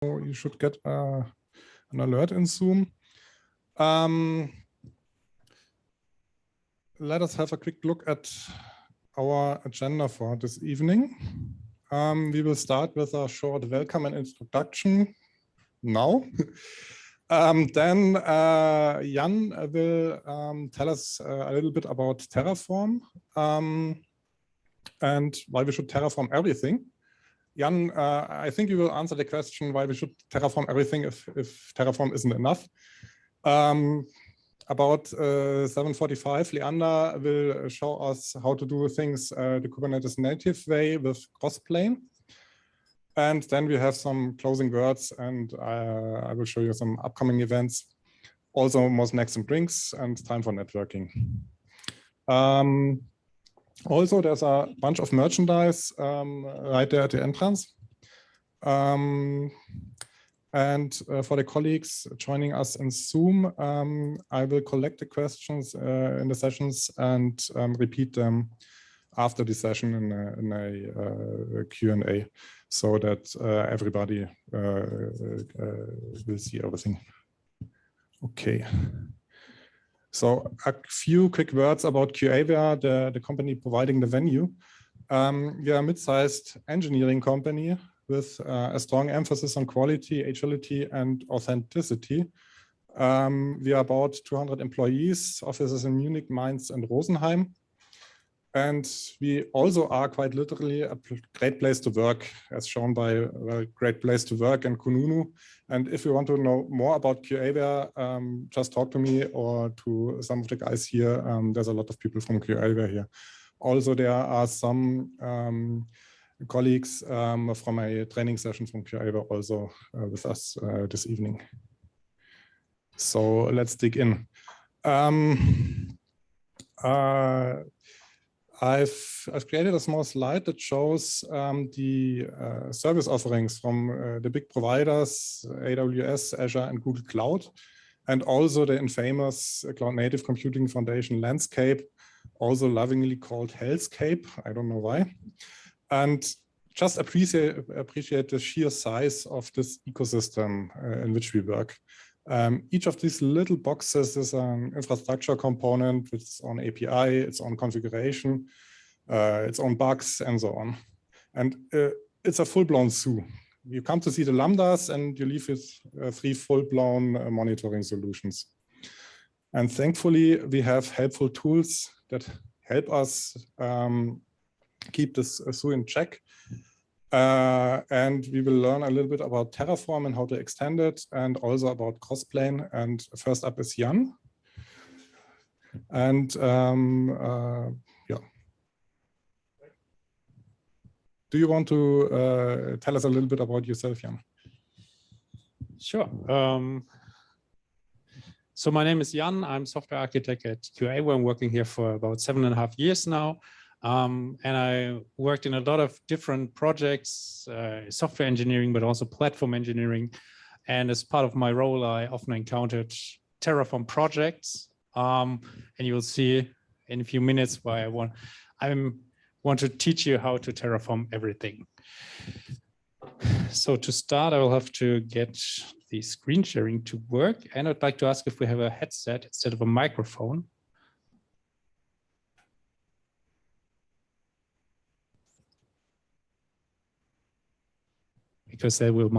you should get an alert in Zoom. Let us have a quick look at our agenda for this evening. We will start with a short welcome and introduction now. Then Jan will tell us a little bit about Terraform and why we should terraform everything. Jan, I think you will answer the question why we should terraform everything if Terraform isn't enough. About 7:45, Leander will show us how to do things the Kubernetes native way with Crossplane. And then we have some closing words, and I will show you some upcoming events. Also, more snacks and drinks, and time for networking. Also, there's a bunch of merchandise right there at the entrance. And for the colleagues joining us in Zoom, I will collect the questions in the sessions and repeat them after the session in a Q&A, so that everybody will see everything. Okay. So a few quick words about QAware, the company providing the venue. We are a mid-sized engineering company with a strong emphasis on quality, agility, and authenticity. We are about 200 employees, offices in Munich, Mainz, and Rosenheim. And we also are quite literally a great place to work, as shown by a great place to work and Kununu. And if you want to know more about QAware, just talk to me or to some of the guys here. There's a lot of people from QAware here. Also, there are some colleagues from a training session from QAware also with us this evening. So let's dig in. I've created a small slide that shows the service offerings from the big providers, AWS, Azure, and Google Cloud, and also the infamous Cloud Native Computing Foundation landscape, also lovingly called Hellscape. I don't know why. And just appreciate the sheer size of this ecosystem in which we work. Each of these little boxes is an infrastructure component with its own API, its own configuration, its own bugs, and so on. And it's a full-blown zoo. You come to see the lambdas, and you leave with 3 full-blown monitoring solutions. And thankfully, we have helpful tools that help us keep this zoo in check. And we will learn a little bit about Terraform and how to extend it, and also about Crossplane. And first up is Jan. And yeah. Do you want to tell us a little bit about yourself, Jan? Sure. So my name is Jan. I'm software architect at QAware. I'm working here for about 7.5 years now. And I worked in a lot of different projects, software engineering, but also platform engineering. And as part of my role, I often encountered Terraform projects. And you will see in a few minutes why I want to teach you how to Terraform everything. So to start, I will have to get the screen sharing to work. And I'd like to ask if we have a headset instead of a microphone. Because that will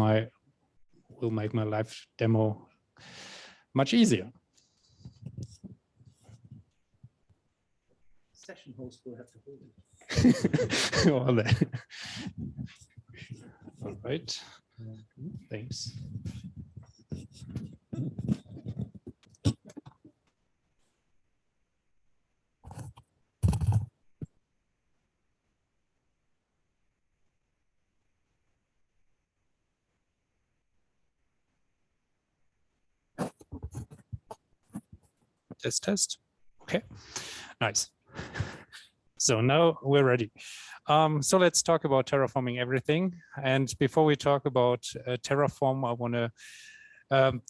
make my live demo much easier. Session host will have to hold it. All right. Thanks. Test. Okay, nice. So now we're ready. So let's talk about terraforming everything. And before we talk about Terraform, I want to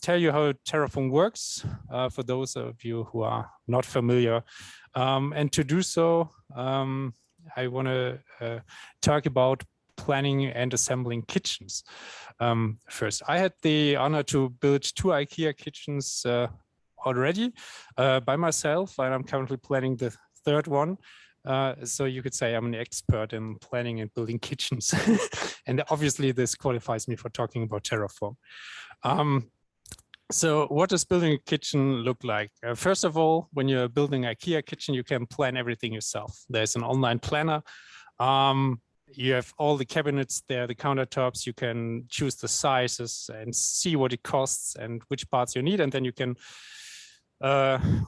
tell you how Terraform works for those of you who are not familiar. And to do so, I want to talk about planning and assembling kitchens. First, I had the honor to build 2 IKEA kitchens already by myself, and I'm currently planning the 3rd one. So you could say I'm an expert in planning and building kitchens. And obviously this qualifies me for talking about Terraform. So what does building a kitchen look like? First of all, when you're building an IKEA kitchen, you can plan everything yourself. There's an online planner. You have all the cabinets there, the countertops. You can choose the sizes and see what it costs and which parts you need. And then you can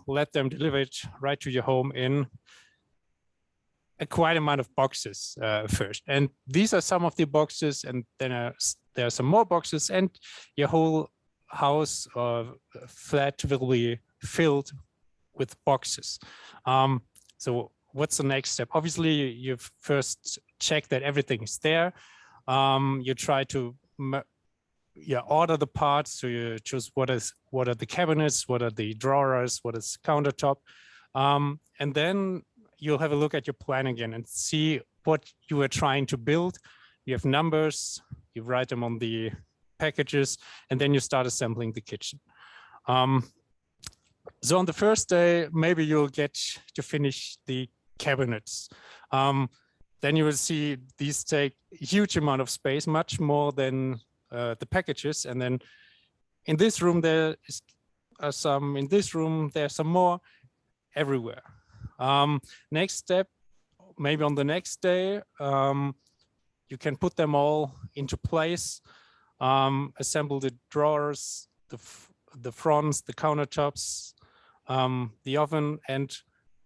let them deliver it right to your home in a quite amount of boxes first. And these are some of the boxes, and then there are some more boxes, and your whole house or flat will be filled with boxes. So what's the next step? Obviously, you first check that everything is there. You try to order the parts. So you choose what are the cabinets, what are the drawers, what is countertop, and then you'll have a look at your plan again and see what you are trying to build. You have numbers, you write them on the packages, and then you start assembling the kitchen. So on the first day, maybe you'll get to finish the cabinets. Then you will see these take a huge amount of space, much more than the packages. And then in this room, there are some, in this room, there's some more everywhere. Next step, maybe on the next day, you can put them all into place, assemble the drawers, the fronts, the countertops, the oven, and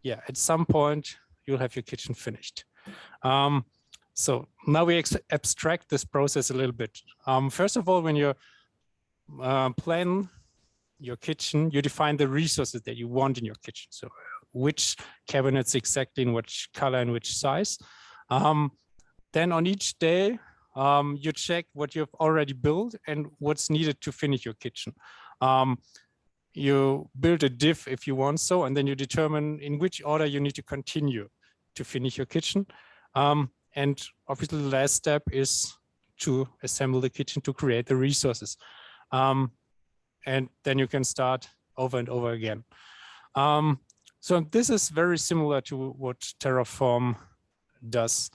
yeah, at some point you'll have your kitchen finished. So now we abstract this process a little bit. First of all, when you plan your kitchen, you define the resources that you want in your kitchen. So which cabinets exactly in which color and which size. Then on each day, you check what you've already built and what's needed to finish your kitchen. You build a diff if you want so, and then you determine in which order you need to continue to finish your kitchen. And obviously the last step is to assemble the kitchen to create the resources. And then you can start over and over again. So this is very similar to what Terraform does.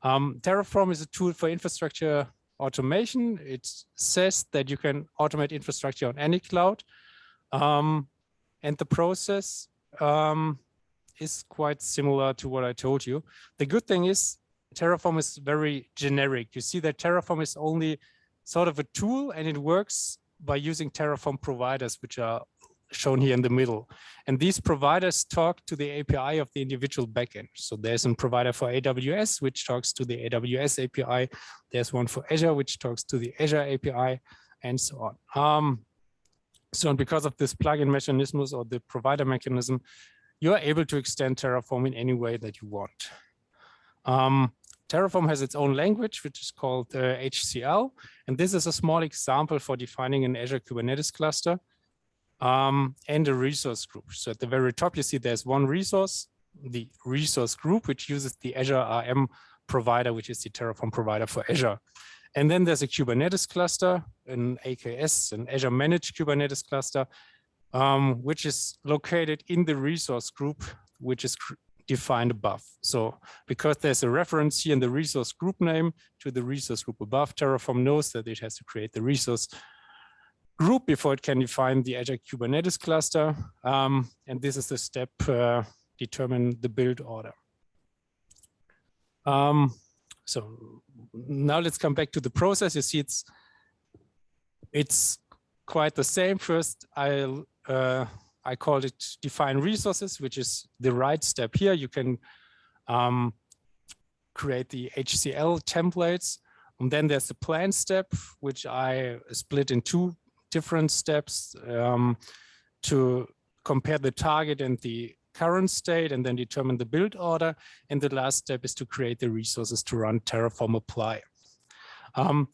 Terraform is a tool for infrastructure automation. It says that you can automate infrastructure on any cloud. And the process is quite similar to what I told you. The good thing is Terraform is very generic. You see that Terraform is only sort of a tool, and it works by using Terraform providers, which are shown here in the middle. And these providers talk to the API of the individual backend. So there's a provider for AWS, which talks to the AWS API. There's one for Azure, which talks to the Azure API, and so on. So because of this plugin mechanism or the provider mechanism, you are able to extend Terraform in any way that you want. Terraform has its own language, which is called HCL. And this is a small example for defining an Azure Kubernetes cluster and a resource group. So at the very top, you see there's one resource, the resource group, which uses the Azure RM provider, which is the Terraform provider for Azure. And then there's a Kubernetes cluster, an AKS, an Azure Managed Kubernetes cluster, which is located in the resource group, which is defined above. So because there's a reference here in the resource group name to the resource group above, Terraform knows that it has to create the resource group before it can define the Azure Kubernetes cluster. And this is the step determine the build order. So now let's come back to the process. You see it's quite the same. First, I called it define resources, which is the right step here. You can create the HCL templates. And then there's the plan step, which I split in two different steps to compare the target and the current state and then determine the build order. And the last step is to create the resources to run Terraform apply.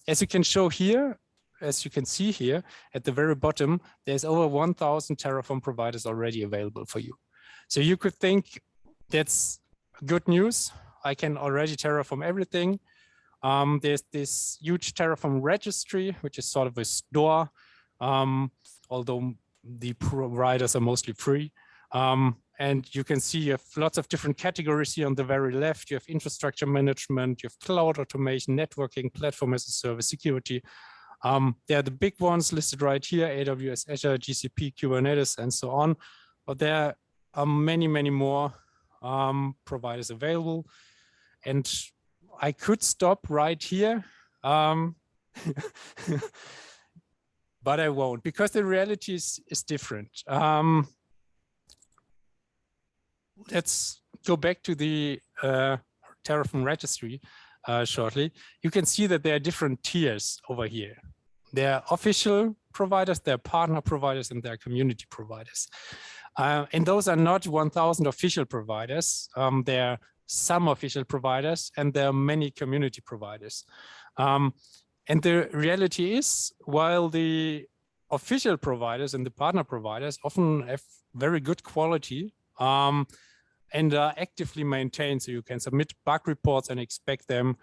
As you can show here, as you can see here at the very bottom, there's over 1,000 Terraform providers already available for you. So you could think that's good news. I can already Terraform everything. There's this huge Terraform registry, which is sort of a store, although the providers are mostly free. And you can see you have lots of different categories here on the very left. You have infrastructure management, you have cloud automation, networking, platform as a service, security. There are the big ones listed right here: AWS, Azure, GCP, Kubernetes, and so on. But there are many, many more providers available. And I could stop right here, but I won't, because the reality is different. Let's go back to the Terraform registry shortly. You can see that there are different tiers over here. There are official providers, there are partner providers, and there are community providers. And those are not 1,000 official providers. There are some official providers, and there are many community providers. And the reality is, while the official providers and the partner providers often have very good quality, and are actively maintained, so you can submit bug reports and expect them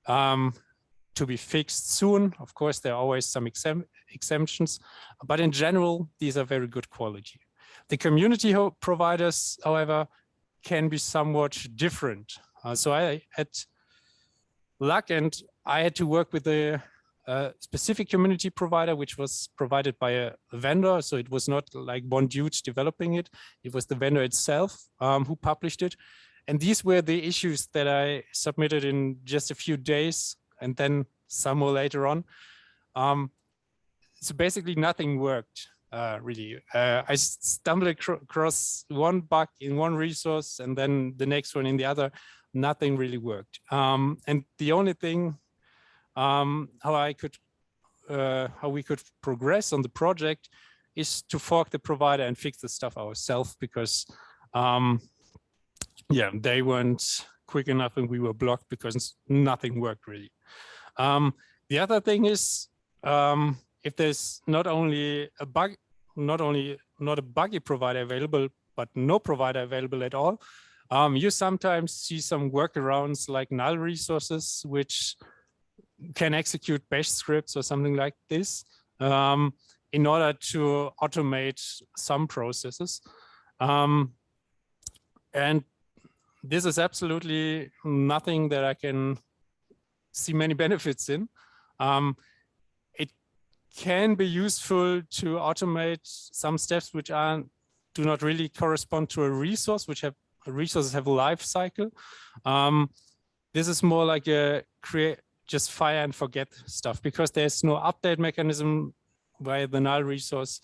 to be fixed soon. Of course, there are always some exemptions, but in general, these are very good quality. The community providers, however, can be somewhat different. So I had luck, and I had to work with a specific community provider, which was provided by a vendor. So it was not like one dude developing it. It was the vendor itself who published it. And these were the issues that I submitted in just a few days, and then some more later on. So basically nothing worked really. I stumbled across one bug in one resource and then the next one in the other. Nothing really worked. And the only thing how we could progress on the project is to fork the provider and fix the stuff ourselves, because yeah, they weren't quick enough and we were blocked because nothing worked really. The other thing is, if there's not a buggy provider available, but no provider available at all, you sometimes see some workarounds like null resources, which can execute bash scripts or something like this in order to automate some processes. And this is absolutely nothing that I can see many benefits in. It can be useful to automate some steps which do not really correspond to a resource, which resources have a life cycle. This is more like a just fire and forget stuff, because there's no update mechanism via the null resource.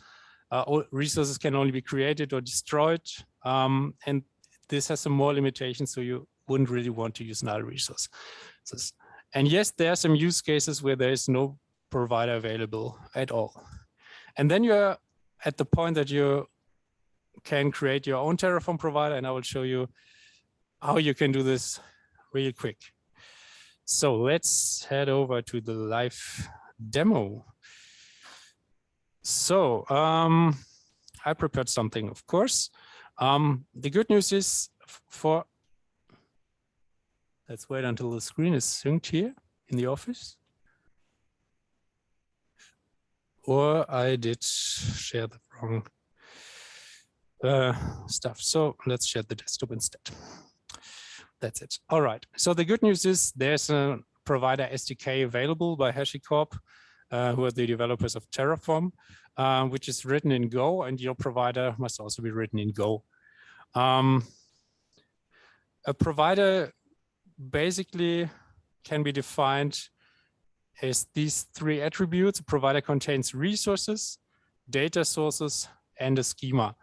All resources can only be created or destroyed. And this has some more limitations, so you wouldn't really want to use null resources. And yes, there are some use cases where there is no provider available at all. And then you're at the point that you can create your own Terraform provider, and I will show you how you can do this really quick. So let's head over to the live demo. So I prepared something, of course. The good news is let's wait until the screen is synced here in the office. Or I did share the wrong stuff. So let's share the desktop instead. That's it. All right. So the good news is there's a provider SDK available by HashiCorp, who are the developers of Terraform, which is written in Go, and your provider must also be written in Go. A provider basically can be defined as these three attributes. A provider contains resources, data sources, and a schema.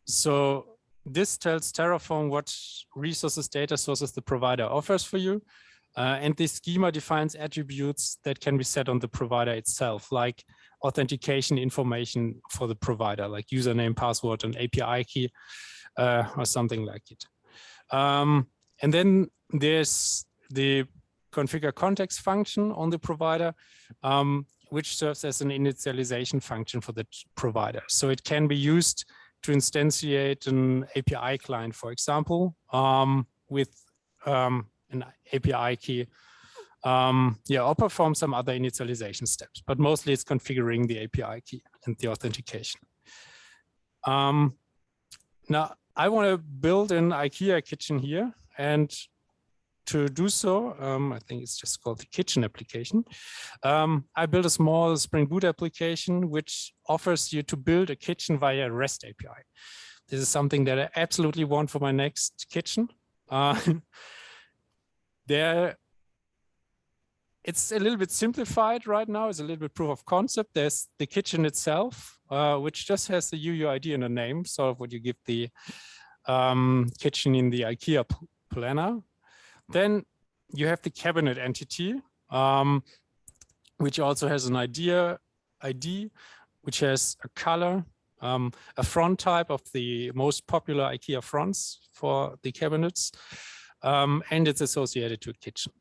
So this tells Terraform what resources, data sources the provider offers for you. And this schema defines attributes that can be set on the provider itself, like authentication information for the provider, like username, password, and API key, or something like it. And then there's the configure context function on the provider, which serves as an initialization function for the provider. So it can be used to instantiate an API client, for example, with an API key, or perform some other initialization steps, but mostly it's configuring the API key and the authentication. Now I want to build an IKEA kitchen here, and to do so, I think it's just called the kitchen application. I built a small Spring Boot application which offers you to build a kitchen via REST API. This is something that I absolutely want for my next kitchen. It's a little bit simplified right now. It's a little bit proof of concept. There's the kitchen itself, which just has the UUID in the name, sort of what you give the kitchen in the IKEA planner. Then you have the cabinet entity, which also has an ID, which has a color, a font type of the most popular IKEA fonts for the cabinets, and it's associated to a kitchen.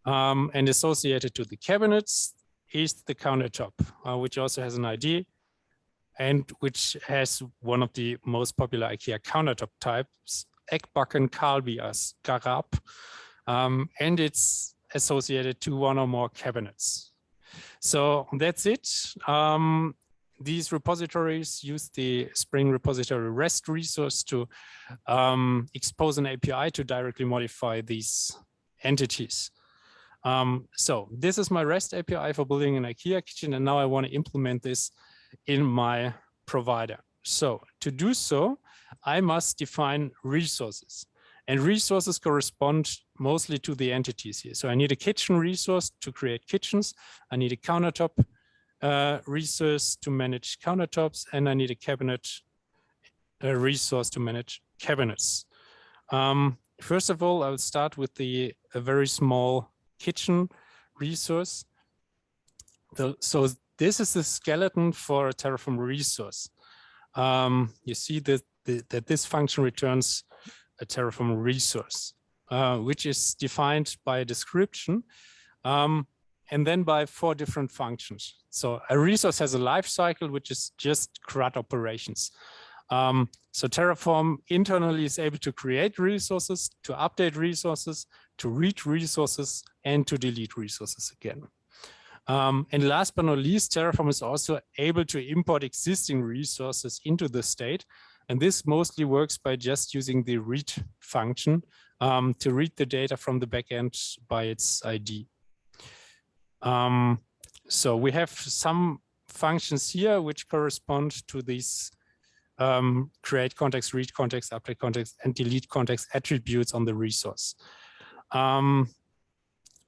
And associated to the cabinets is the countertop, which also has an ID and which has one of the most popular IKEA countertop types, Eckbacken Karlbias Garab, and it's associated to one or more cabinets. So that's it. These repositories use the Spring repository REST resource to expose an API to directly modify these entities. So this is my REST API for building an IKEA kitchen, and now I want to implement this in my provider. So to do so, I must define resources, and resources correspond mostly to the entities here. So I need a kitchen resource to create kitchens. I need a countertop resource to manage countertops, and I need a cabinet resource to manage cabinets. First of all, I will start with a very small kitchen resource. So this is the skeleton for a Terraform resource. You see that this function returns a Terraform resource, which is defined by a description and then by 4 different functions. So a resource has a life cycle, which is just CRUD operations. So Terraform internally is able to create resources, to update resources, to read resources, and to delete resources again. And last but not least, Terraform is also able to import existing resources into the state. And this mostly works by just using the read function to read the data from the backend by its ID. So we have some functions here which correspond to these create context, read context, update context, and delete context attributes on the resource.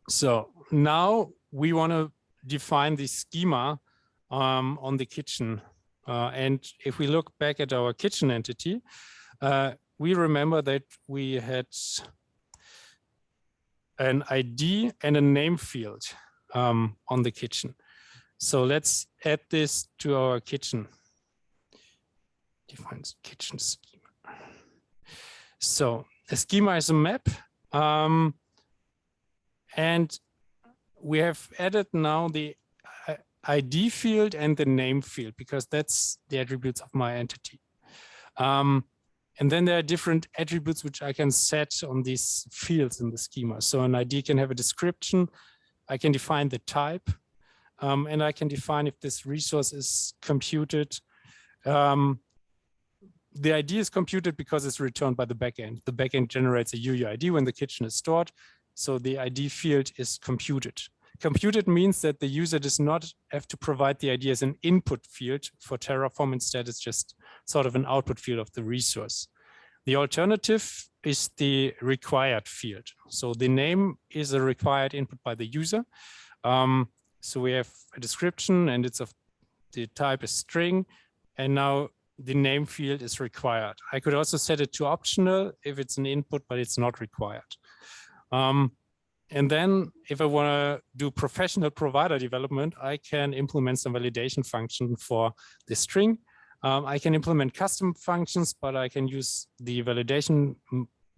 So now we want to define the schema on the kitchen. And if we look back at our kitchen entity, we remember that we had an ID and a name field on the kitchen. So let's add this to our kitchen. Defines kitchen schema. So a schema is a map. And we have added now the ID field and the name field, because that's the attributes of my entity. And then there are different attributes which I can set on these fields in the schema. So an ID can have a description. I can define the type, and I can define if this resource is computed. The ID is computed because it's returned by the backend. The backend generates a UUID when the kitchen is stored. So the ID field is computed. Computed means that the user does not have to provide the ID as an input field for Terraform. Instead, it's just sort of an output field of the resource. The alternative is the required field. So the name is a required input by the user. So we have a description, and it's of the type is string, and now the name field is required. I could also set it to optional if it's an input, but it's not required. And then if I want to do professional provider development, I can implement some validation function for the string. I can implement custom functions, but I can use the validation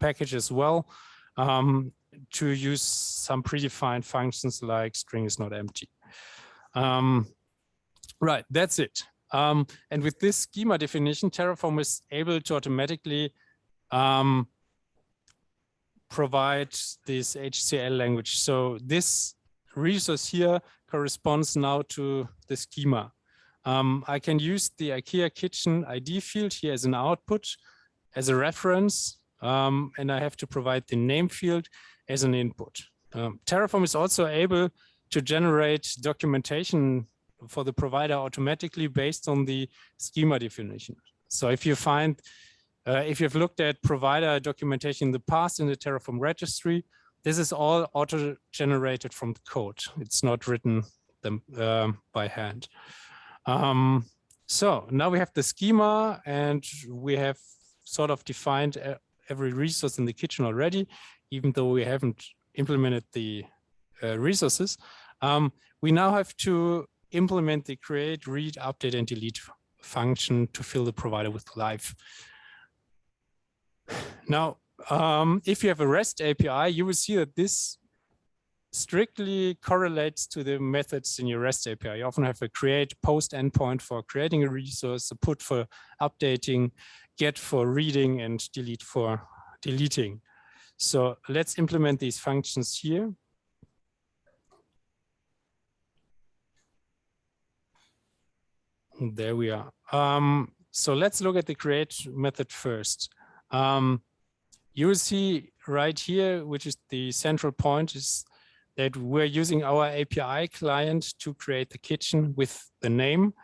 package as well to use some predefined functions like string is not empty. Right, that's it. And with this schema definition, Terraform is able to automatically provide this HCL language. So this resource here corresponds now to the schema. I can use the IKEA kitchen ID field here as an output, as a reference, and I have to provide the name field as an input. Terraform is also able to generate documentation for the provider automatically based on the schema definition. So if you find, if you've looked at provider documentation in the past in the Terraform registry, this is all auto-generated from the code. It's not written by hand. So now we have the schema and we have sort of defined every resource in the kitchen already, even though we haven't implemented the resources. We now have to implement the create, read, update, and delete function to fill the provider with life. Now, if you have a REST API, you will see that this strictly correlates to the methods in your REST API. You often have a create post endpoint for creating a resource, a put for updating, get for reading, and delete for deleting. So let's implement these functions here. There we are. So let's look at the create method first. You will see right here, which is the central point, is that we're using our API client to create the kitchen with the name.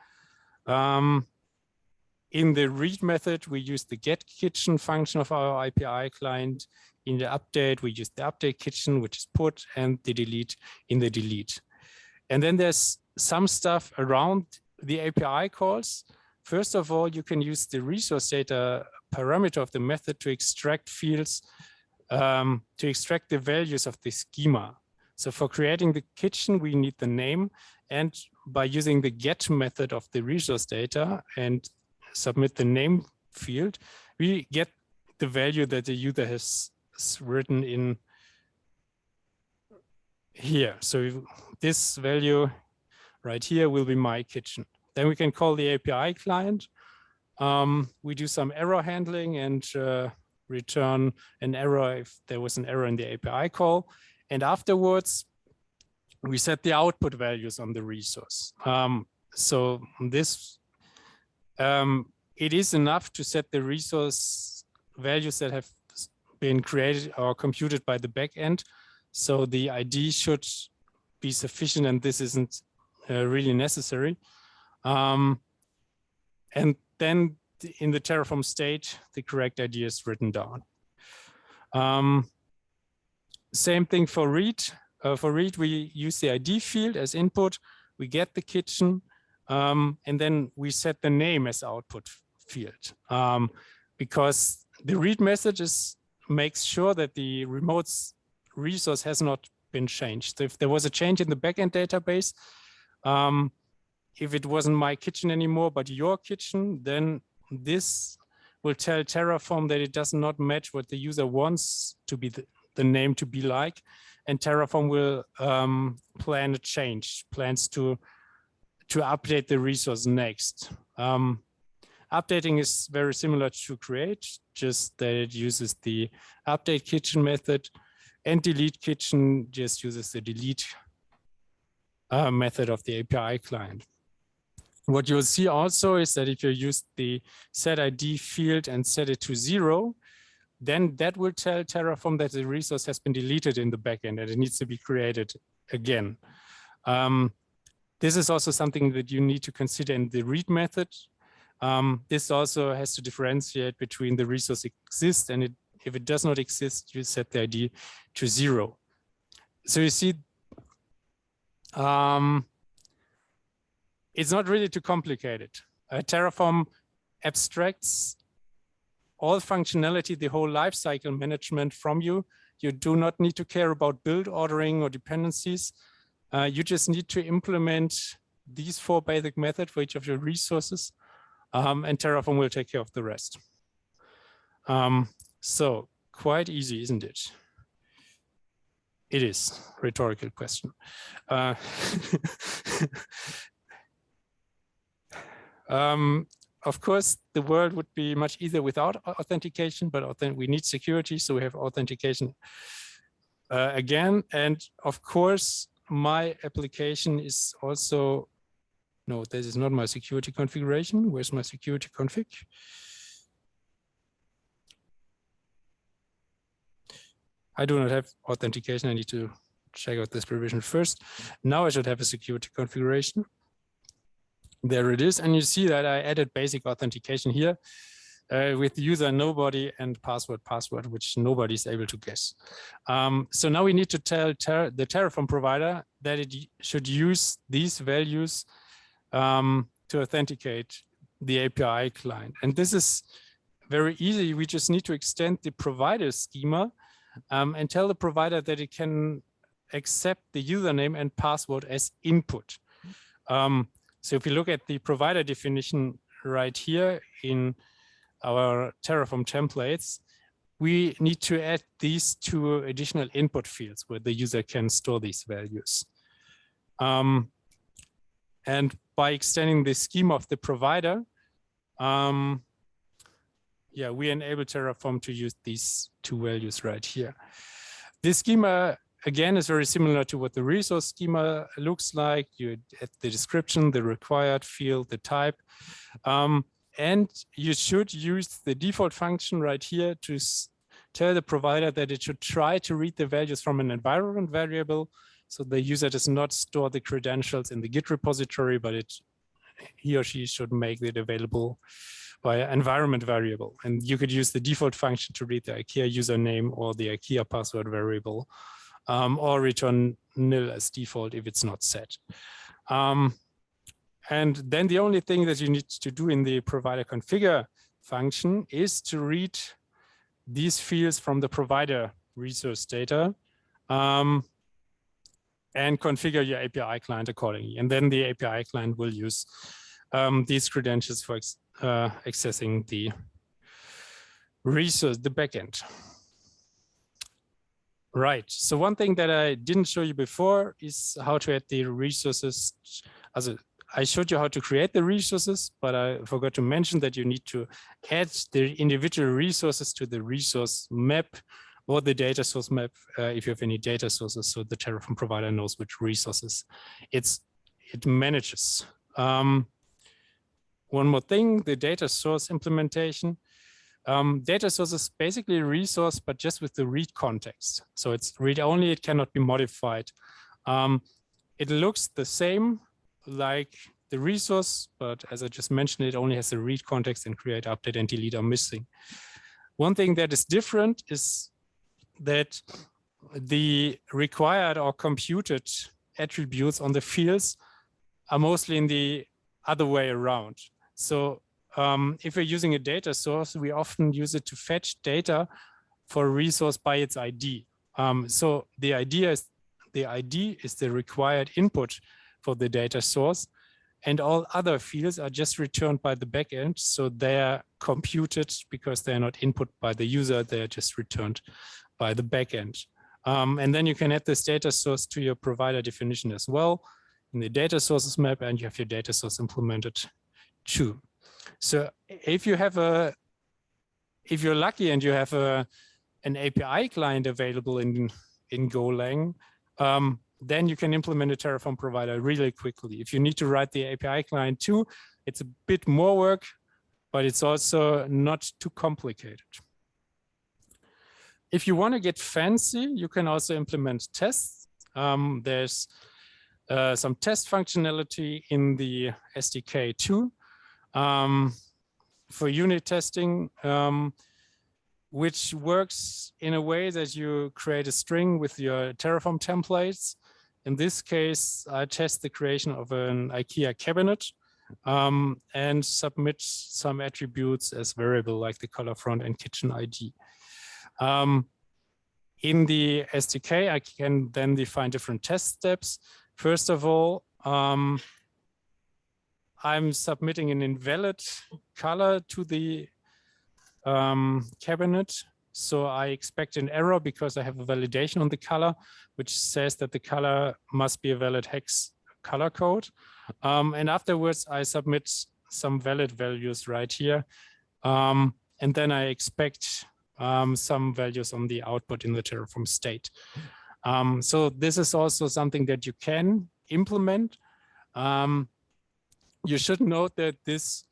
In the read method, we use the get kitchen function of our API client. In the update, we use the update kitchen, which is put, and the delete in the delete. And then there's some stuff around the API calls. First of all, you can use the resource data parameter of the method to extract fields, to extract the values of the schema. So for creating the kitchen, we need the name. And by using the get method of the resource data and submit the name field, we get the value that the user has written in here. So this value right here will be my kitchen. Then we can call the API client. We do some error handling and return an error if there was an error in the API call. And afterwards, we set the output values on the resource. So this, it is enough to set the resource values that have been created or computed by the backend. So the ID should be sufficient, and this isn't really necessary. And then in the Terraform state, the correct ID is written down. Same thing for read. For read, we use the ID field as input. We get the kitchen, and then we set the name as output field. Because the read message makes sure that the remote resource has not been changed. So if there was a change in the backend database, if it wasn't my kitchen anymore, but your kitchen, then this will tell Terraform that it does not match what the user wants to be the name to be like. And Terraform will plan a change, plans to update the resource next. Updating is very similar to create, just that it uses the update kitchen method, and delete kitchen just uses the delete method of the API client. What you'll see also is that if you use the set ID field and set it to 0, then that will tell Terraform that the resource has been deleted in the backend and it needs to be created again. This is also something that you need to consider in the read method. This also has to differentiate between the resource exists and if it does not exist, you set the ID to 0. So you see, it's not really too complicated. Terraform abstracts all functionality, the whole lifecycle management from you. You do not need to care about build ordering or dependencies. You just need to implement these 4 basic methods for each of your resources, and Terraform will take care of the rest. So quite easy, isn't it? It is, rhetorical question. of course, the world would be much easier without authentication, but we need security, so we have authentication again. And of course, my application is also, no, this is not my security configuration. Where's my security config? I do not have authentication. I need to check out this provision first. Now I should have a security configuration. There it is. And you see that I added basic authentication here with user nobody and password, which nobody is able to guess. So now we need to tell the Terraform provider that it should use these values to authenticate the API client. And this is very easy. We just need to extend the provider schema and tell the provider that it can accept the username and password as input. So if you look at the provider definition right here in our Terraform templates, we need to add these two additional input fields where the user can store these values. And by extending the schema of the provider, yeah, we enable Terraform to use these two values right here. This schema, again, is very similar to what the resource schema looks like. You add the description, the required field, the type. And you should use the default function right here to tell the provider that it should try to read the values from an environment variable. So the user does not store the credentials in the Git repository, but he or she should make it available via environment variable. And you could use the default function to read the IKEA username or the IKEA password variable, or return nil as default if it's not set. And then the only thing that you need to do in the provider configure function is to read these fields from the provider resource data and configure your API client accordingly. And then the API client will use these credentials for accessing the resource, the backend. Right. So one thing that I didn't show you before is how to add the resources. I showed you how to create the resources, but I forgot to mention that you need to add the individual resources to the resource map or the data source map if you have any data sources, so the Terraform provider knows which resources it manages. One more thing, the data source implementation. Data source is basically a resource, but just with the read context. So it's read only, it cannot be modified. It looks the same like the resource, but as I just mentioned, it only has the read context and create, update, and delete are missing. One thing that is different is that the required or computed attributes on the fields are mostly in the other way around. So if we're using a data source, we often use it to fetch data for a resource by its ID. So the ID is the required input for the data source, and all other fields are just returned by the backend. So they are computed because they are not input by the user, they are just returned by the backend. And then you can add this data source to your provider definition as well in the data sources map, and you have your data source implemented too. So if you have if you're lucky and you have an API client available in Golang, then you can implement a Terraform provider really quickly. If you need to write the API client too, it's a bit more work, but it's also not too complicated. If you want to get fancy, you can also implement tests. There's some test functionality in the SDK too for unit testing, which works in a way that you create a string with your Terraform templates. In this case, I test the creation of an IKEA cabinet and submit some attributes as variable like the color font and kitchen ID. In the SDK, I can then define different test steps. First of all, I'm submitting an invalid color to the cabinet. So I expect an error because I have a validation on the color, which says that the color must be a valid hex color code. And afterwards, I submit some valid values right here. And then I expect some values on the output in the Terraform state. So this is also something that you can implement. You should note that this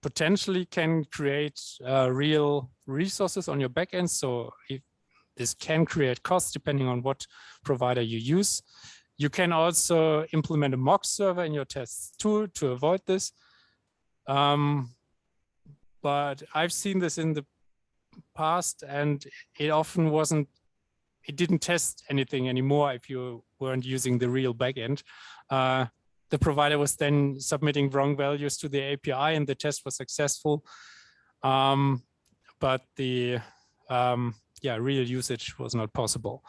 potentially can create real resources on your backend. So if this can create costs depending on what provider you use. You can also implement a mock server in your tests too to avoid this. But I've seen this in the past, and it often it didn't test anything anymore if you weren't using the real backend. The provider was then submitting wrong values to the API and the test was successful. But the real usage was not possible.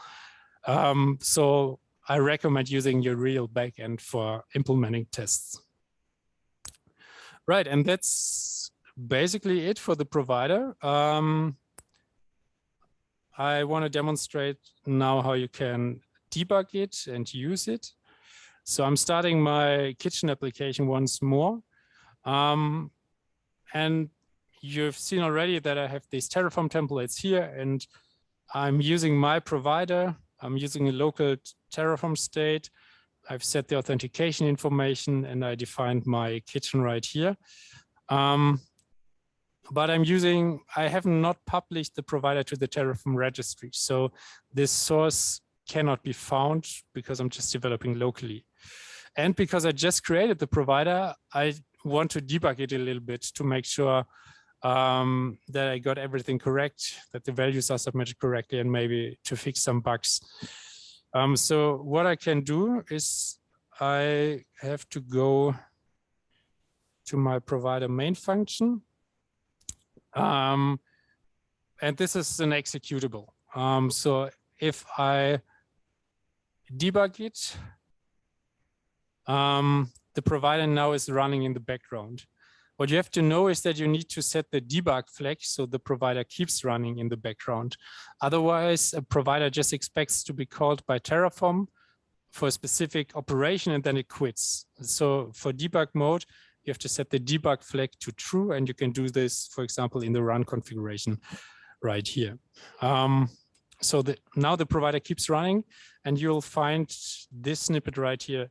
So I recommend using your real backend for implementing tests. Right, and that's basically it for the provider. I want to demonstrate now how you can debug it and use it. So I'm starting my kitchen application once more. And you've seen already that I have these Terraform templates here, and I'm using my provider. I'm using a local Terraform state. I've set the authentication information, and I defined my kitchen right here. But I have not published the provider to the Terraform registry. So this source cannot be found because I'm just developing locally. And because I just created the provider, I want to debug it a little bit to make sure that I got everything correct, that the values are submitted correctly, and maybe to fix some bugs. So what I can do is I have to go to my provider main function. And this is an executable. So if I debug it, the provider now is running in the background. What you have to know is that you need to set the debug flag so the provider keeps running in the background. Otherwise, a provider just expects to be called by Terraform for a specific operation and then it quits. So for debug mode, you have to set the debug flag to true, and you can do this, for example, in the run configuration right here. So now the provider keeps running, and you'll find this snippet right here,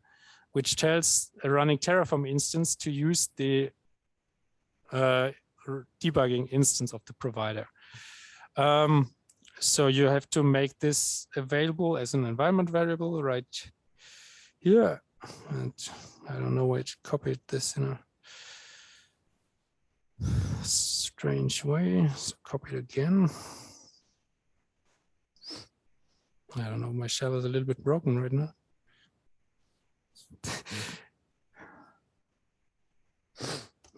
which tells a running Terraform instance to use the debugging instance of the provider. So you have to make this available as an environment variable right here. And I don't know why it copied this in a strange way. So copy it again. I don't know, my shell is a little bit broken right now.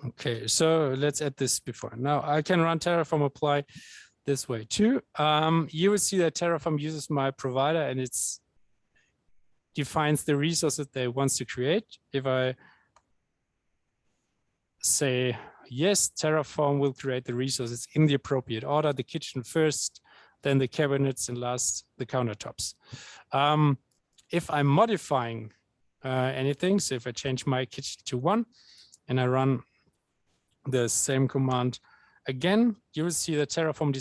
Okay, so let's add this before. Now I can run Terraform apply this way too. You will see that Terraform uses my provider and it defines the resources that it wants to create. If I say, yes, Terraform will create the resources in the appropriate order, the kitchen first, then the cabinets, and last the countertops. If I'm modifying anything, so if I change my kitchen to 1 and I run the same command again, you will see that Terraform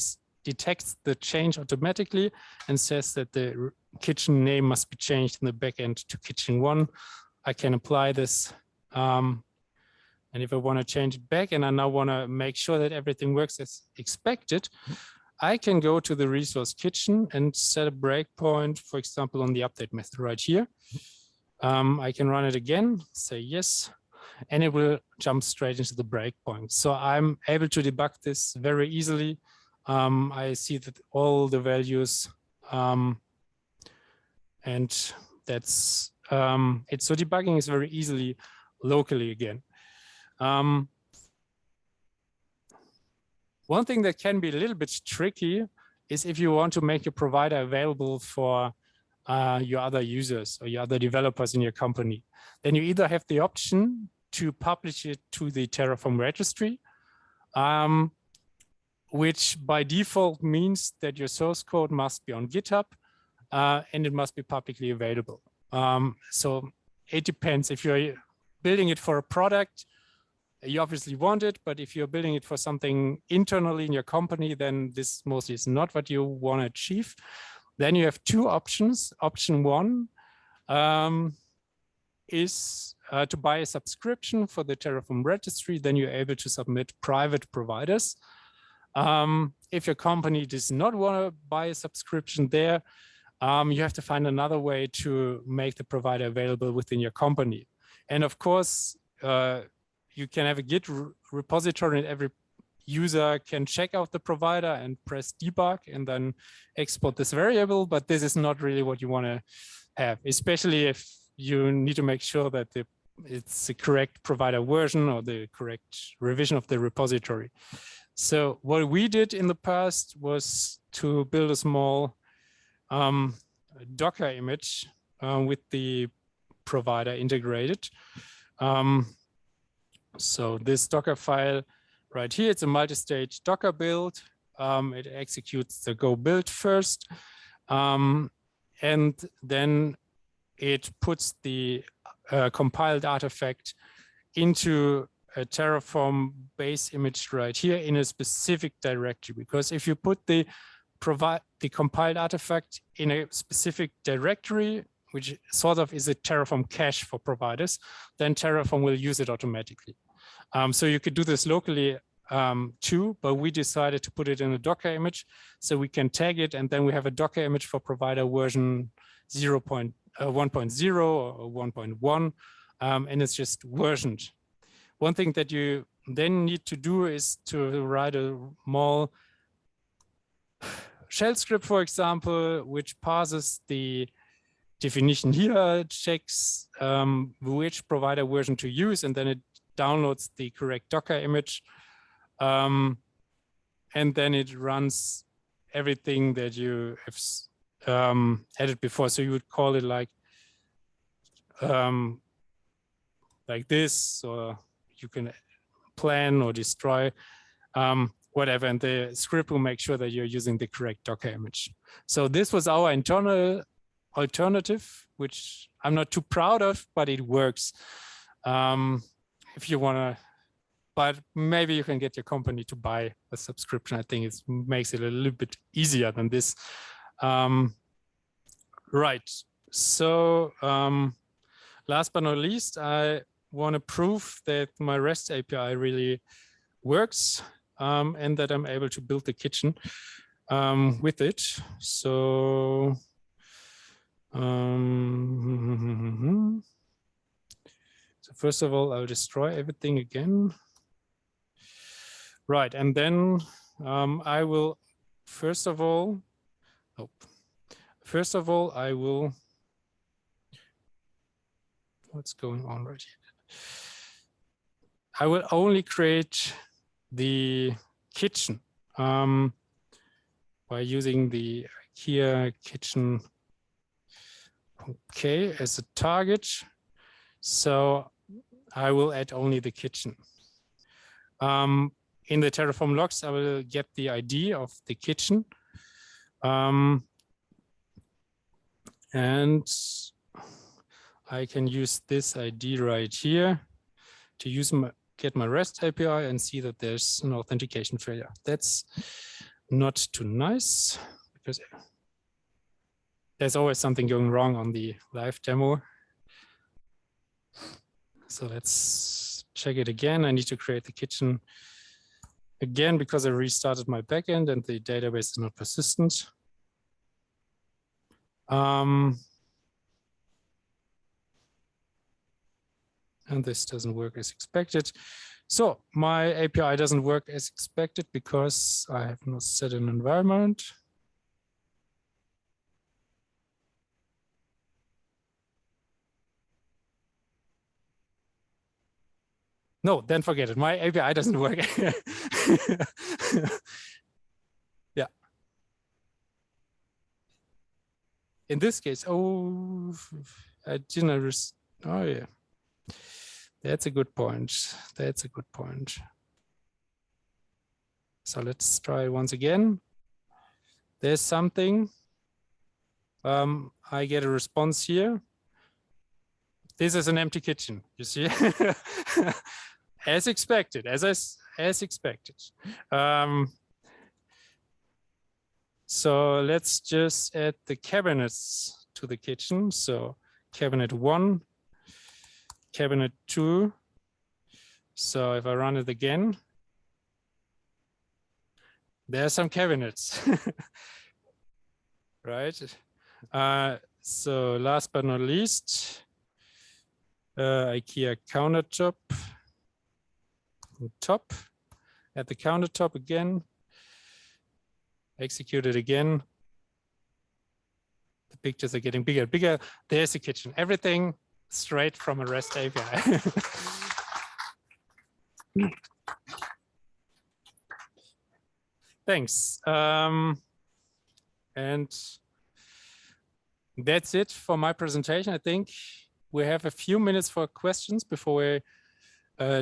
detects the change automatically and says that the kitchen name must be changed in the backend to kitchen 1. I can apply this. And if I want to change it back and I now want to make sure that everything works as expected, I can go to the resource kitchen and set a breakpoint, for example, on the update method right here. I can run it again, say yes, and it will jump straight into the breakpoint. So I'm able to debug this very easily. I see that all the values, and that's it. So debugging is very easily locally again. One thing that can be a little bit tricky is if you want to make your provider available for your other users or your other developers in your company. Then you either have the option to publish it to the Terraform registry, which by default means that your source code must be on GitHub and it must be publicly available. So it depends. If you're building it for a product, you obviously want it, but if you're building it for something internally in your company, then this mostly is not what you want to achieve. Then you have two options. Option one is to buy a subscription for the Terraform registry. Then you're able to submit private providers. If your company does not want to buy a subscription there, you have to find another way to make the provider available within your company. And of course, you can have a Git repository and every user can check out the provider and press debug and then export this variable, but this is not really what you want to have, especially if you need to make sure that it's the correct provider version or the correct revision of the repository. So what we did in the past was to build a small Docker image with the provider integrated. So this Docker file right here, it's a multi-stage Docker build. It executes the go build first, and then it puts the compiled artifact into a Terraform base image right here in a specific directory. Because if you put the compiled artifact in a specific directory, which sort of is a Terraform cache for providers, then Terraform will use it automatically. So you could do this locally too, but we decided to put it in a Docker image so we can tag it, and then we have a Docker image for provider version 1.0 or 1.1, and it's just versioned. One thing that you then need to do is to write a small shell script, for example, which parses the definition here, checks which provider version to use, and then it downloads the correct Docker image. And then it runs everything that you have added before. So you would call it like this, or you can plan or destroy, whatever, and the script will make sure that you're using the correct Docker image. So this was our internal alternative, which I'm not too proud of, but it works. If you want to, but maybe you can get your company to buy a subscription. I think it makes it a little bit easier than this. Right. So last but not least, I want to prove that my REST API really works and that I'm able to build the kitchen with it. So so first of all, I'll destroy everything again. Right, and then I will, first of all, I will, what's going on right here? I will only create the kitchen by using the IKEA kitchen, okay, as a target. So I will add only the kitchen. In the Terraform logs, I will get the ID of the kitchen. And I can use this ID right here to get my REST API and see that there's an authentication failure. That's not too nice because there's always something going wrong on the live demo. So let's check it again. I need to create the kitchen again because I restarted my backend and the database is not persistent. And this doesn't work as expected. So my API doesn't work as expected because I have not set an environment. No, then forget it. My API doesn't work. Yeah. In this case, oh, I didn't. Oh, yeah. That's a good point. That's a good point. So let's try once again. There's something. I get a response here. This is an empty kitchen, you see? As expected, as expected. So let's just add the cabinets to the kitchen. So cabinet 1, cabinet 2. So if I run it again, there are some cabinets, right? So last but not least, IKEA countertop on top. At the countertop again, execute it again. The pictures are getting bigger and bigger. There's the kitchen. Everything straight from a REST API. Thanks. And that's it for my presentation. I think we have a few minutes for questions before we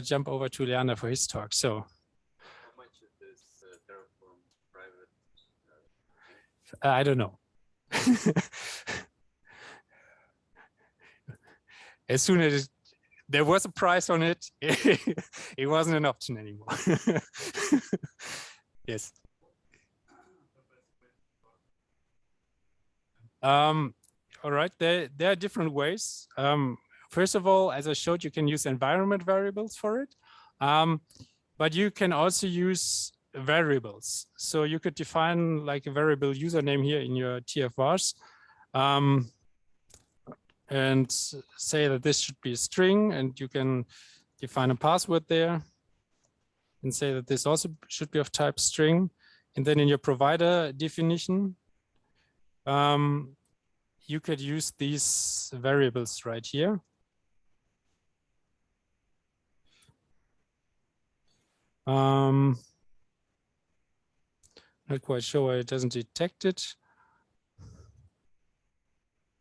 jump over to Leander for his talk. So, how much is this Terraform private? I don't know. As soon as there was a price on it, it wasn't an option anymore. Yes. All right, there are different ways. First of all, as I showed, you can use environment variables for it, but you can also use variables. So you could define like a variable username here in your TF-vars, and say that this should be a string, and you can define a password there and say that this also should be of type string. And then in your provider definition, you could use these variables right here. Not quite sure why it doesn't detect it.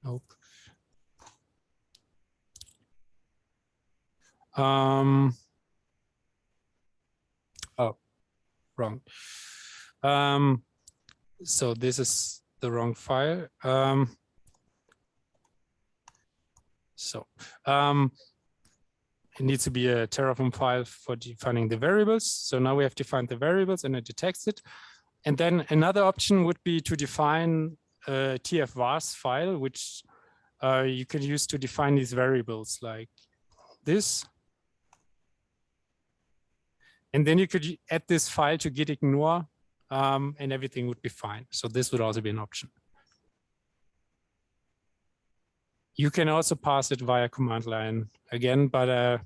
Nope. Oh, wrong. So this is the wrong file. It needs to be a Terraform file for defining the variables. So now we have defined the variables and it detects it. And then another option would be to define a TF-vars file, which you can use to define these variables like this. And then you could add this file to git ignore, and everything would be fine. So this would also be an option. You can also pass it via command line again, but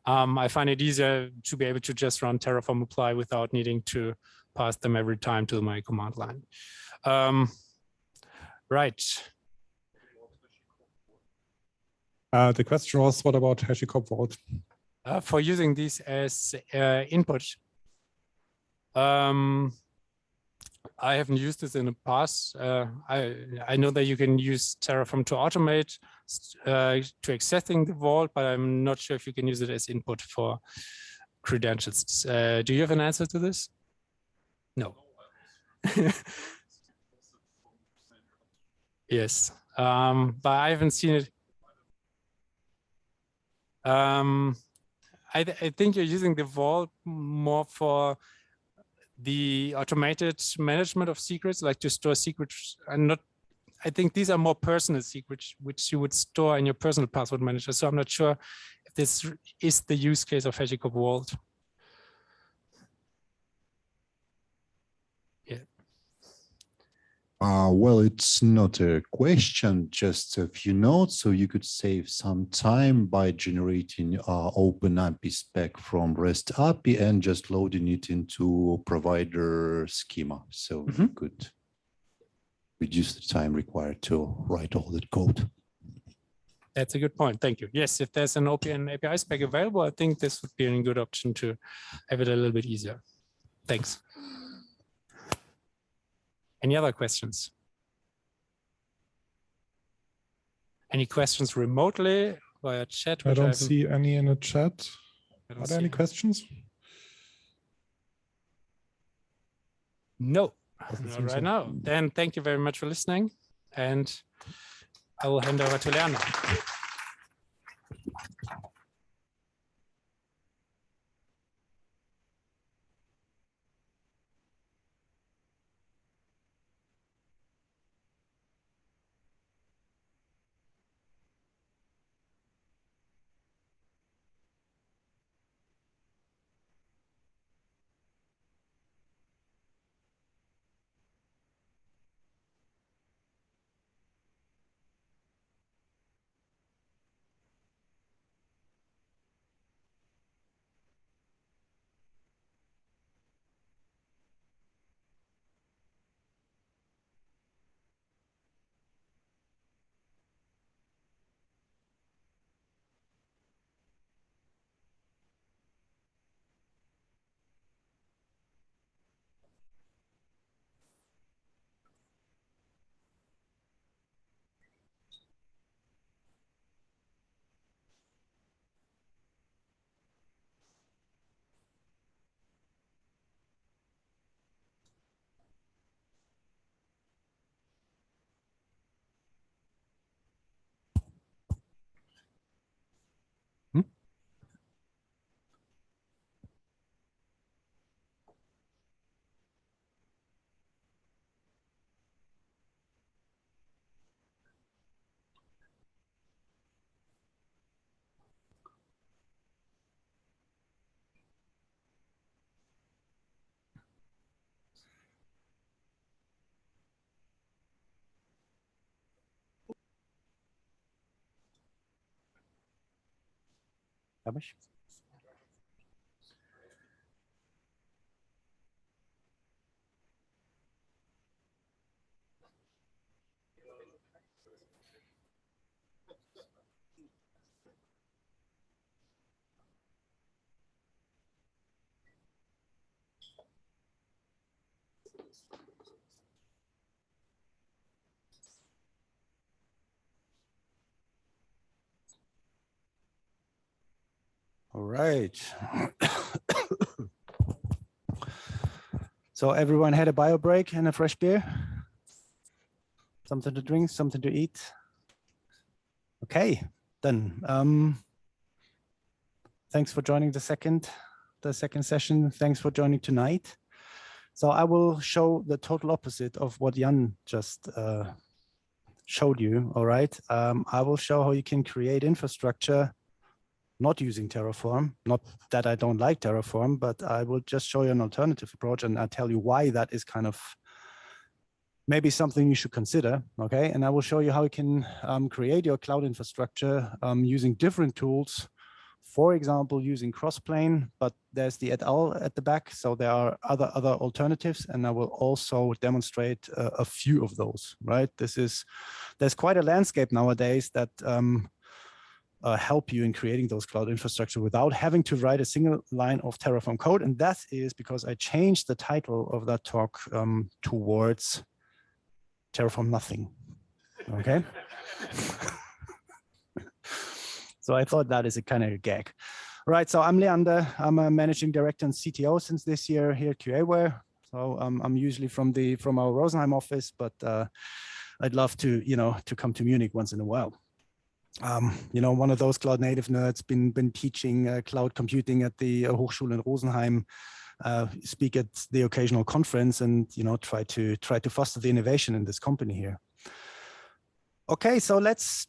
I find it easier to be able to just run Terraform apply without needing to pass them every time to my command line. Right. The question was, what about HashiCorp Vault? For using these as input. I haven't used this in the past. I know that you can use Terraform to automate to accessing the vault, but I'm not sure if you can use it as input for credentials. Do you have an answer to this? No. Yes, but I haven't seen it. I think you're using the vault more for the automated management of secrets, like to store secrets, and not. I think these are more personal secrets, which you would store in your personal password manager. So I'm not sure if this is the use case of HashiCorp Vault. Yeah. Well, it's not a question, just a few notes. So you could save some time by generating open API spec from REST API and just loading it into provider schema. So you could reduce the time required to write all that code. That's a good point. Thank you. Yes, if there's an open API spec available, I think this would be a good option to have it a little bit easier. Thanks. Any other questions? Any questions remotely via chat? I don't see any in the chat. Are there any questions? No, not right now. Then thank you very much for listening, and I will hand over to Leander. Ramesh? All right. So everyone had a bio break and a fresh beer? Something to drink, something to eat? Okay, then. Thanks for joining the second session. Thanks for joining tonight. So I will show the total opposite of what Jan just showed you, all right? I will show how you can create infrastructure not using Terraform. Not that I don't like Terraform, but I will just show you an alternative approach, and I'll tell you why that is kind of maybe something you should consider, okay? And I will show you how you can create your cloud infrastructure using different tools. For example, using Crossplane, but there's the et al at the back. So there are other alternatives, and I will also demonstrate a few of those, right? There's quite a landscape nowadays that help you in creating those cloud infrastructure without having to write a single line of Terraform code. And that is because I changed the title of that talk towards Terraform nothing, okay? So I thought that is a kind of a gag. All right, so I'm Leander. I'm a managing director and CTO since this year here at QAware. So I'm usually from our Rosenheim office, but I'd love to, to come to Munich once in a while. One of those cloud native nerds, been teaching cloud computing at the Hochschule in Rosenheim, speak at the occasional conference, and try to foster the innovation in this company here. Okay, so let's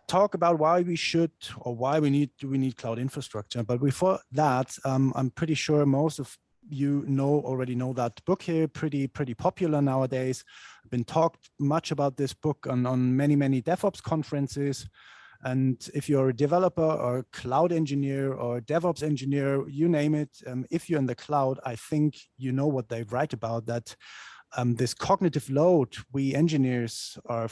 talk about why we should, or why we need cloud infrastructure. But before that, I'm pretty sure most of you already know that book here, pretty popular nowadays. I've been talked much about this book on many DevOps conferences. And if you're a developer or cloud engineer or DevOps engineer, you name it, if you're in the cloud, I think you know what they write about, that this cognitive load we engineers are,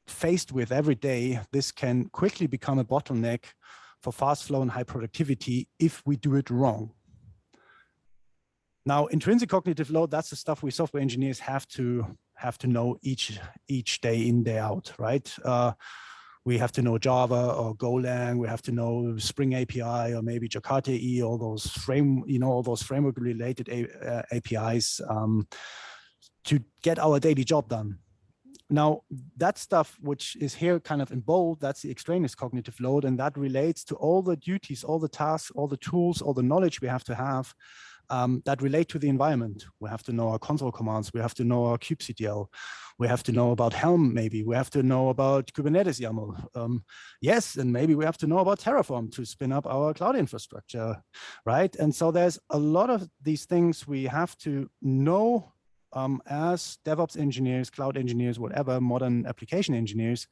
faced with every day. This can quickly become a bottleneck for fast flow and high productivity if we do it wrong. Now, intrinsic cognitive load, that's the stuff we software engineers have to know each day in, day out, right? We have to know Java or Golang. We have to know Spring API or maybe Jakarta EE, all those framework related APIs to get our daily job done. Now, that stuff which is here kind of in bold, that's the extraneous cognitive load, and that relates to all the duties, all the tasks, all the tools, all the knowledge we have to have that relate to the environment. We have to know our console commands. We have to know our kubectl. We have to know about Helm, maybe. We have to know about Kubernetes YAML. Yes, and maybe we have to know about Terraform to spin up our cloud infrastructure, right? And so there's a lot of these things we have to know as DevOps engineers, cloud engineers, whatever, modern application engineers,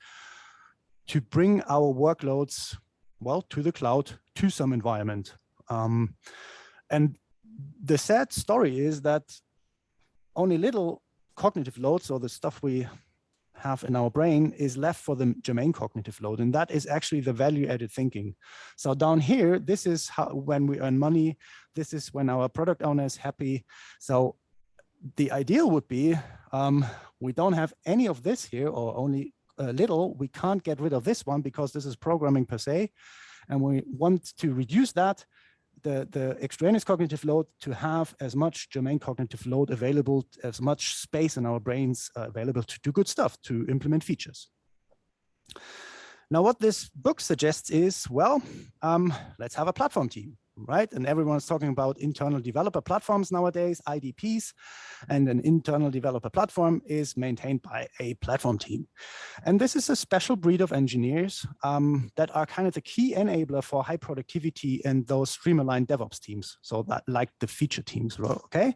to bring our workloads, well, to the cloud, to some environment. And the sad story is that only little cognitive load, so the stuff we have in our brain, is left for the germane cognitive load. And that is actually the value-added thinking. So down here, this is how, when we earn money, this is when our product owner is happy. So the ideal would be we don't have any of this here, or only a little. We can't get rid of this one because this is programming per se. And we want to reduce that, the extraneous cognitive load, to have as much germane cognitive load available, as much space in our brains available to do good stuff, to implement features. Now, what this book suggests is, well, let's have a platform team, right? And everyone's talking about internal developer platforms nowadays, IDPs, and an internal developer platform is maintained by a platform team. And this is a special breed of engineers that are kind of the key enabler for high productivity and those streamlined DevOps teams. So that, like the feature teams, okay?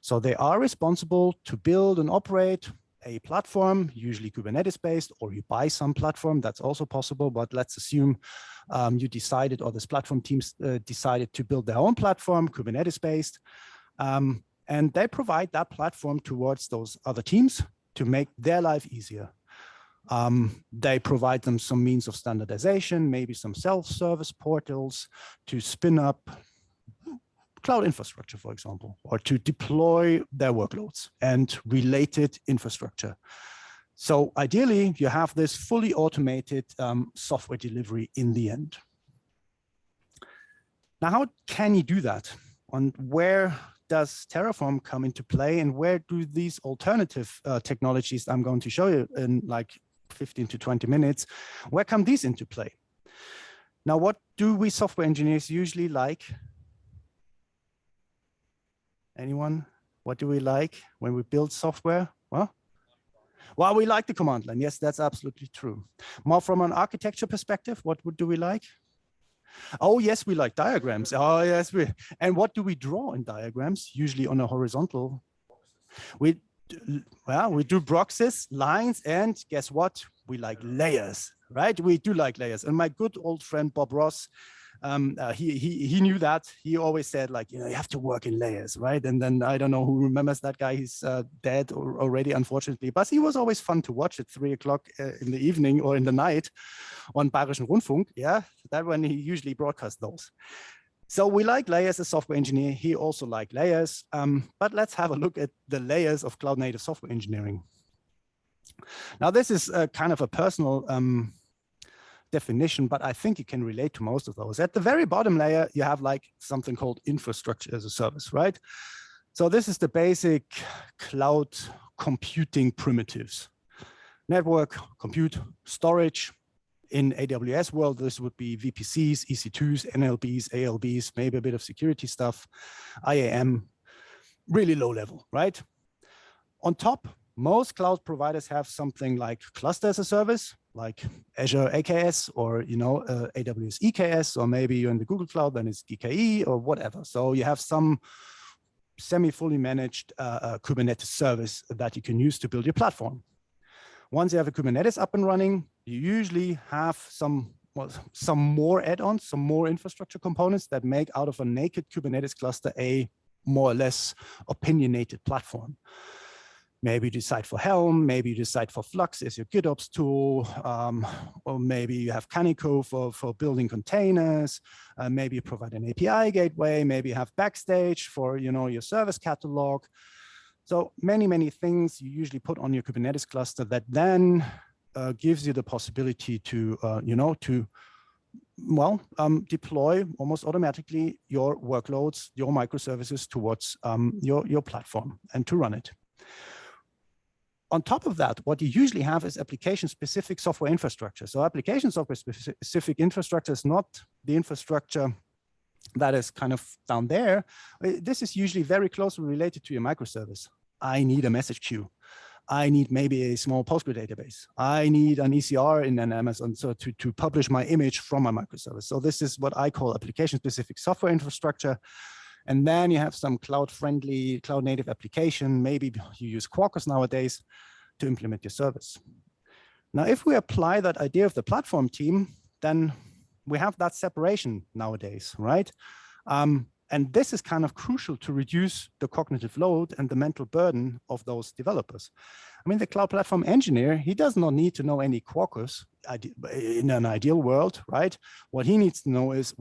So they are responsible to build and operate a platform, usually Kubernetes based, or you buy some platform, that's also possible, but let's assume you decided, or this platform teams decided to build their own platform, Kubernetes based, and they provide that platform towards those other teams to make their life easier. They provide them some means of standardization, maybe some self-service portals to spin up cloud infrastructure, for example, or to deploy their workloads and related infrastructure. So ideally, you have this fully automated software delivery in the end. Now, how can you do that? And where does Terraform come into play? And where do these alternative technologies I'm going to show you in like 15 to 20 minutes, where come these into play? Now, what do we software engineers usually like? Anyone? What do we like when we build software? Well, we like the command line. Yes, that's absolutely true. More from an architecture perspective, what do we like? Oh, yes, we like diagrams. Oh, yes. And what do we draw in diagrams? Usually on a horizontal. We do boxes, lines, and guess what? We like layers, right? We do like layers. And my good old friend, Bob Ross, he knew that. He always said, like, you have to work in layers, right? And then I don't know who remembers that guy. He's dead already, unfortunately. But he was always fun to watch at 3 o'clock in the evening or in the night on Bayerischen Rundfunk. Yeah, that when he usually broadcast those. So we like layers as software engineer. He also liked layers. But let's have a look at the layers of cloud native software engineering. Now, this is kind of a personal definition, but I think you can relate to most of those. At the very bottom layer, you have like something called infrastructure as a service, right? So this is the basic cloud computing primitives. Network, compute, storage. In AWS world, this would be VPCs, EC2s, NLBs, ALBs, maybe a bit of security stuff, IAM, really low level, right? On top, most cloud providers have something like cluster as a service, like Azure AKS or AWS EKS, or maybe you're in the Google Cloud, then it's GKE or whatever. So you have some semi-fully managed Kubernetes service that you can use to build your platform. Once you have a Kubernetes up and running, you usually have some more add-ons, some more infrastructure components that make out of a naked Kubernetes cluster a more or less opinionated platform. Maybe you decide for Helm, maybe you decide for Flux as your GitOps tool, or maybe you have Canico for building containers, maybe you provide an API gateway, maybe you have Backstage for your service catalog. So many things you usually put on your Kubernetes cluster that then gives you the possibility to, deploy almost automatically your workloads, your microservices towards your platform and to run it. On top of that, what you usually have is application-specific software infrastructure. So application software-specific infrastructure is not the infrastructure that is kind of down there. This is usually very closely related to your microservice. I need a message queue. I need maybe a small Postgre database. I need an ECR in an Amazon to publish my image from my microservice. So this is what I call application-specific software infrastructure. And then you have some cloud-friendly, cloud-native application. Maybe you use Quarkus nowadays to implement your service. Now, if we apply that idea of the platform team, then we have that separation nowadays, right? And this is kind of crucial to reduce the cognitive load and the mental burden of those developers. I mean, the cloud platform engineer, he does not need to know any Quarkus in an ideal world, right? What he needs to know is,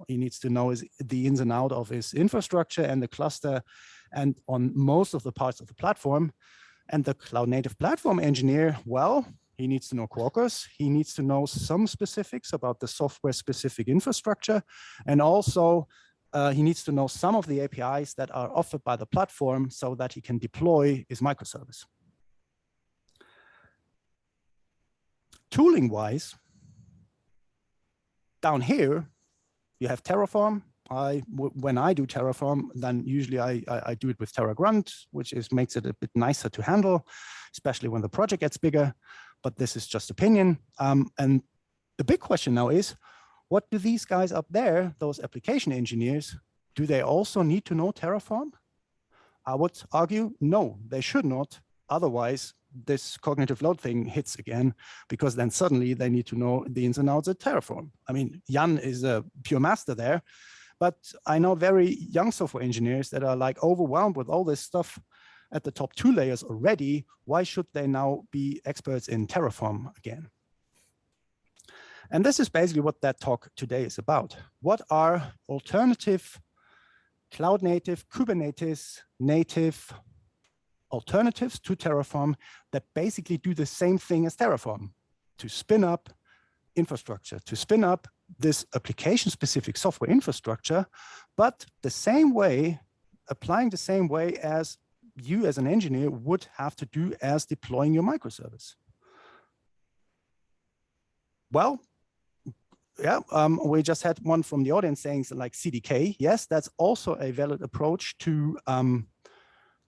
he needs to know is the ins and outs of his infrastructure and the cluster and on most of the parts of the platform. And the cloud native platform engineer, he needs to know Quarkus. He needs to know some specifics about the software specific infrastructure. And also he needs to know some of the APIs that are offered by the platform so that he can deploy his microservice. Tooling wise, down here, you have Terraform. When I do Terraform, then usually I do it with TerraGrunt, which makes it a bit nicer to handle, especially when the project gets bigger. But this is just opinion. And the big question now is, what do these guys up there, those application engineers, do they also need to know Terraform? I would argue, no, they should not. Otherwise, this cognitive load thing hits again, because then suddenly they need to know the ins and outs of Terraform. I mean, Jan is a pure master there, but I know very young software engineers that are like overwhelmed with all this stuff at the top 2 layers already. Why should they now be experts in Terraform again? And this is basically what that talk today is about. What are alternative cloud native, Kubernetes native alternatives to Terraform that basically do the same thing as Terraform, to spin up infrastructure, to spin up this application-specific software infrastructure, but the same way, applying the same way as you as an engineer would have to do as deploying your microservice. Well, yeah, we just had one from the audience saying like CDK. Yes, that's also a valid approach to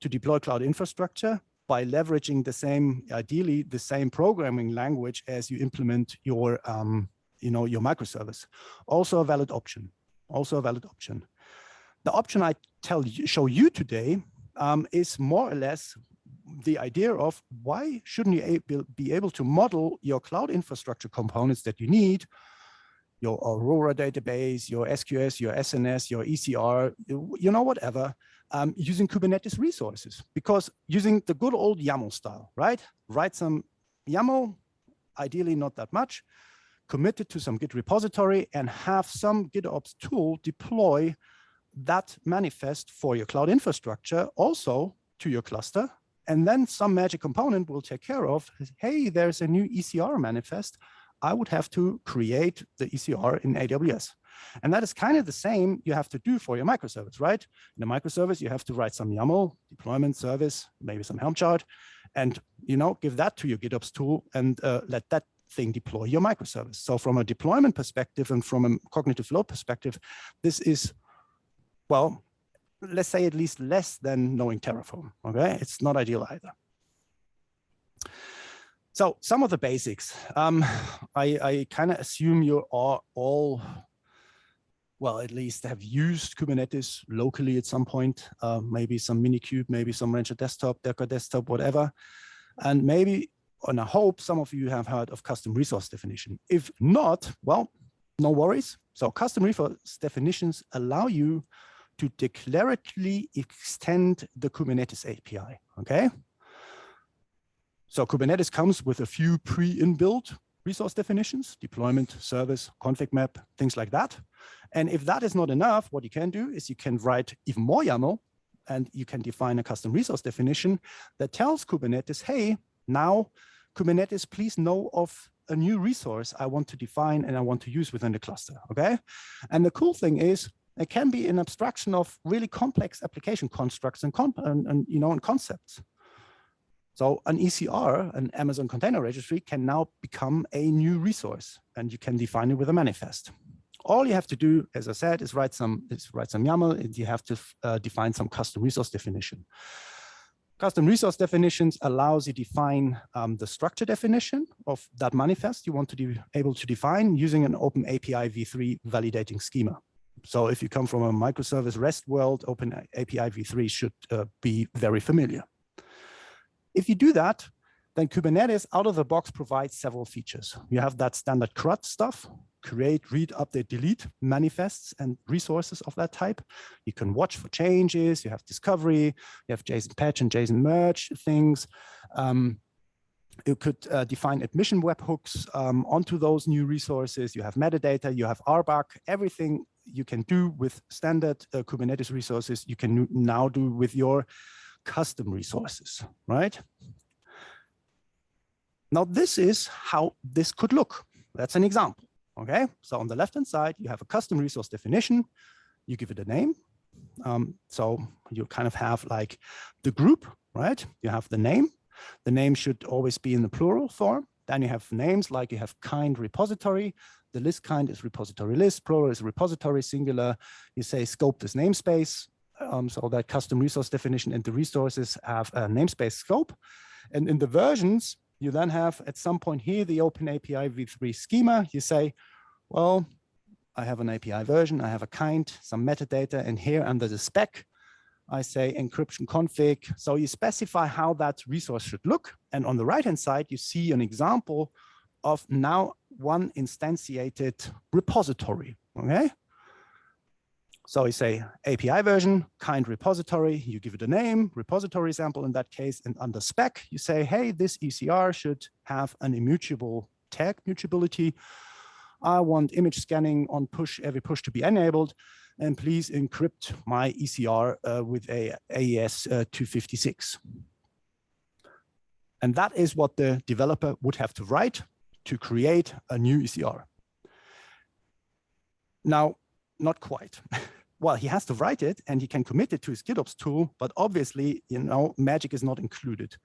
deploy cloud infrastructure by leveraging the same, ideally the same programming language as you implement your, your microservice. Also a valid option. Also a valid option. The option I show you today is more or less the idea of why shouldn't you be able to model your cloud infrastructure components that you need, your Aurora database, your SQS, your SNS, your ECR, whatever, using Kubernetes resources. Because using the good old YAML style, right? Write some YAML, ideally not that much, commit it to some Git repository, and have some GitOps tool deploy that manifest for your cloud infrastructure also to your cluster. And then some magic component will take care of, hey, there's a new ECR manifest. I would have to create the ECR in AWS. And that is kind of the same you have to do for your microservice, right? In a microservice, you have to write some YAML, deployment service, maybe some Helm chart, and give that to your GitOps tool and let that thing deploy your microservice. So from a deployment perspective and from a cognitive load perspective, this is, well, let's say at least less than knowing Terraform, okay? It's not ideal either. So some of the basics. I kind of assume you are all, well, at least have used Kubernetes locally at some point, maybe some Minikube, maybe some Rancher desktop, Docker desktop, whatever. And maybe, and I hope some of you have heard of custom resource definition. If not, well, no worries. So custom resource definitions allow you to declaratively extend the Kubernetes API, okay? So Kubernetes comes with a few pre-inbuilt resource definitions, deployment, service, config map, things like that. And if that is not enough, what you can do is you can write even more YAML, and you can define a custom resource definition that tells Kubernetes, hey, now Kubernetes, please know of a new resource I want to define and I want to use within the cluster, okay? And the cool thing is, it can be an abstraction of really complex application constructs and concepts. So an ECR, an Amazon Container Registry, can now become a new resource, and you can define it with a manifest. All you have to do, as I said, is write some YAML, and you have to define some custom resource definition. Custom resource definitions allows you to define the structure definition of that manifest you want to be able to define using an Open API v3 validating schema. So if you come from a microservice REST world, Open API v3 should be very familiar. If you do that, then Kubernetes out of the box provides several features. You have that standard CRUD stuff, create, read, update, delete manifests and resources of that type. You can watch for changes, you have discovery, you have JSON patch and JSON merge things. You could define admission webhooks onto those new resources. You have metadata, you have RBAC, everything you can do with standard Kubernetes resources, you can now do with your custom resources, right? Now, this is how this could look. That's an example, okay? So on the left-hand side, you have a custom resource definition. You give it a name. So you kind of have like the group, right? You have the name. The name should always be in the plural form. Then you have names like you have kind repository. The list kind is repository list, plural is repository, singular. You say scope is namespace. So that custom resource definition and the resources have a namespace scope. And in the versions, you then have at some point here, the Open API v3 schema. You say, well, I have an API version, I have a kind, some metadata, and here under the spec, I say encryption config. So you specify how that resource should look. And on the right-hand side, you see an example of now one instantiated repository, okay? So you say API version, kind repository, you give it a name, repository sample in that case, and under spec, you say, hey, this ECR should have an immutable tag mutability. I want image scanning on push, every push to be enabled, and please encrypt my ECR with a AES 256. And that is what the developer would have to write to create a new ECR. Now, not quite. Well, he has to write it and he can commit it to his GitOps tool, but obviously, you know, magic is not included.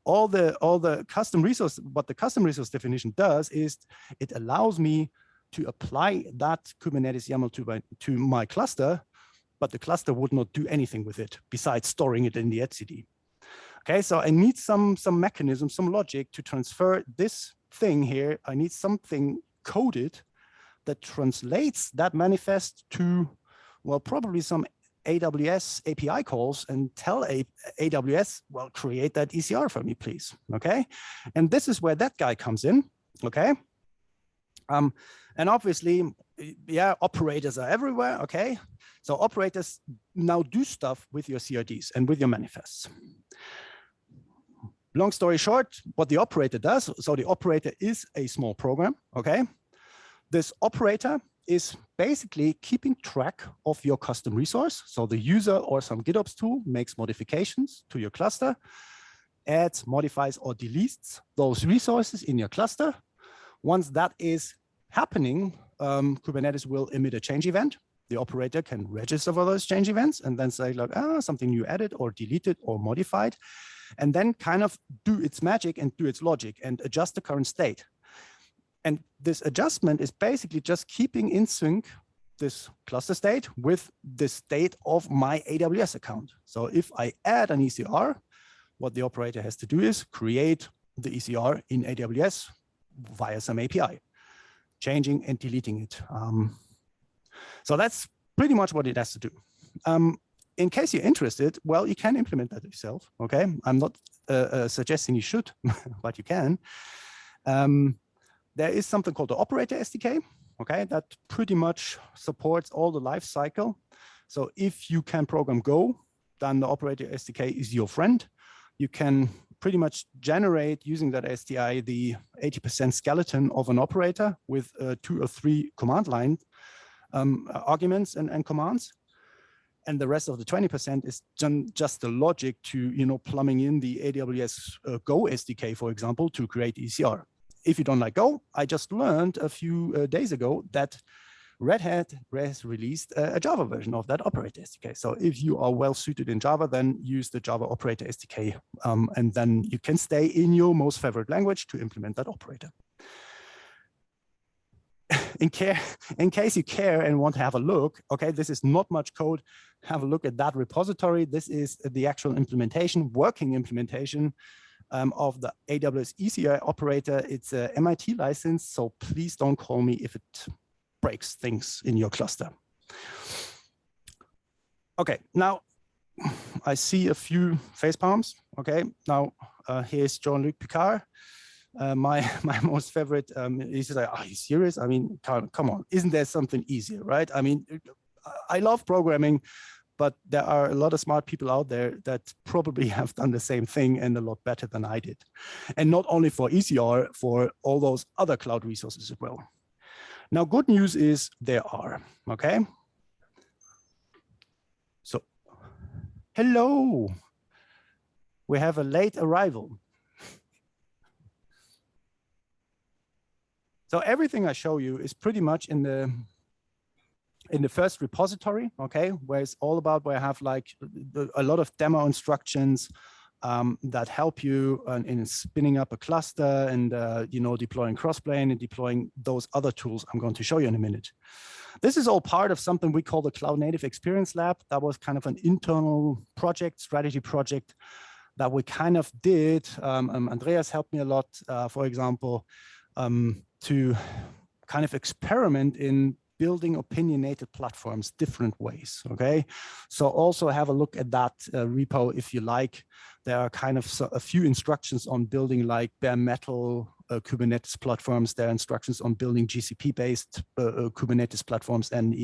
All the custom resource, what the custom resource definition does is it allows me to apply that Kubernetes YAML to my cluster, but the cluster would not do anything with it besides storing it in the etcd. Okay, so I need some mechanism, some logic to transfer this thing here. I need something coded that translates that manifest to, well, probably some AWS API calls and tell AWS, well, create that ECR for me, please. Okay, and this is where that guy comes in. Okay. And obviously, yeah, operators are everywhere, okay? So operators now do stuff with your CRDs and with your manifests. Long story short, what the operator does, so the operator is a small program, okay? This operator is basically keeping track of your custom resource. So the user or some GitOps tool makes modifications to your cluster, adds, modifies, or deletes those resources in your cluster. Once that is happening, Kubernetes will emit a change event. The operator can register for those change events and then say like, something new added or deleted or modified, and then kind of do its magic and do its logic and adjust the current state. And this adjustment is basically just keeping in sync this cluster state with the state of my AWS account. So if I add an ECR, what the operator has to do is create the ECR in AWS via some API, changing and deleting it. So that's pretty much what it has to do. In case you're interested, well, you can implement that yourself, okay? I'm not suggesting you should, but you can. There is something called the operator SDK, okay? That pretty much supports all the life cycle. So if you can program Go, then the operator SDK is your friend. You can pretty much generate using that SDI the 80% skeleton of an operator with 2 or 3 command line arguments and commands. And the rest of the 20% is just the logic to, you know, plumbing in the AWS Go SDK, for example, to create ECR. If you don't like Go, I just learned a few days ago that Red Hat has released a Java version of that operator SDK. So if you are well suited in Java, then use the Java operator SDK, and then you can stay in your most favorite language to implement that operator. In case you care and want to have a look, okay, this is not much code. Have a look at that repository. This is the actual implementation, working implementation of the AWS ECR operator. It's a MIT license, so please don't call me if it breaks things in your cluster. Okay, now I see a few face palms. Okay, now here's Jean-Luc Picard. My most favorite, he says, are you serious? I mean, come on, isn't there something easier, right? I mean, I love programming, but there are a lot of smart people out there that probably have done the same thing and a lot better than I did. And not only for ECR, for all those other cloud resources as well. Now, good news is there are, okay? So, hello. We have a late arrival. So everything I show you is pretty much in the first repository, okay, where it's all about, where I have like a lot of demo instructions that help you in spinning up a cluster and you know, deploying Crossplane and deploying those other tools I'm going to show you in a minute. This is all part of something we call the Cloud Native Experience Lab. That was kind of an internal project, strategy project that we kind of did. Andreas helped me a lot, for example, to kind of experiment in building opinionated platforms different ways, okay? So also have a look at that repo if you like. There are kind of a few instructions on building like bare metal Kubernetes platforms. There are instructions on building GCP-based Kubernetes platforms and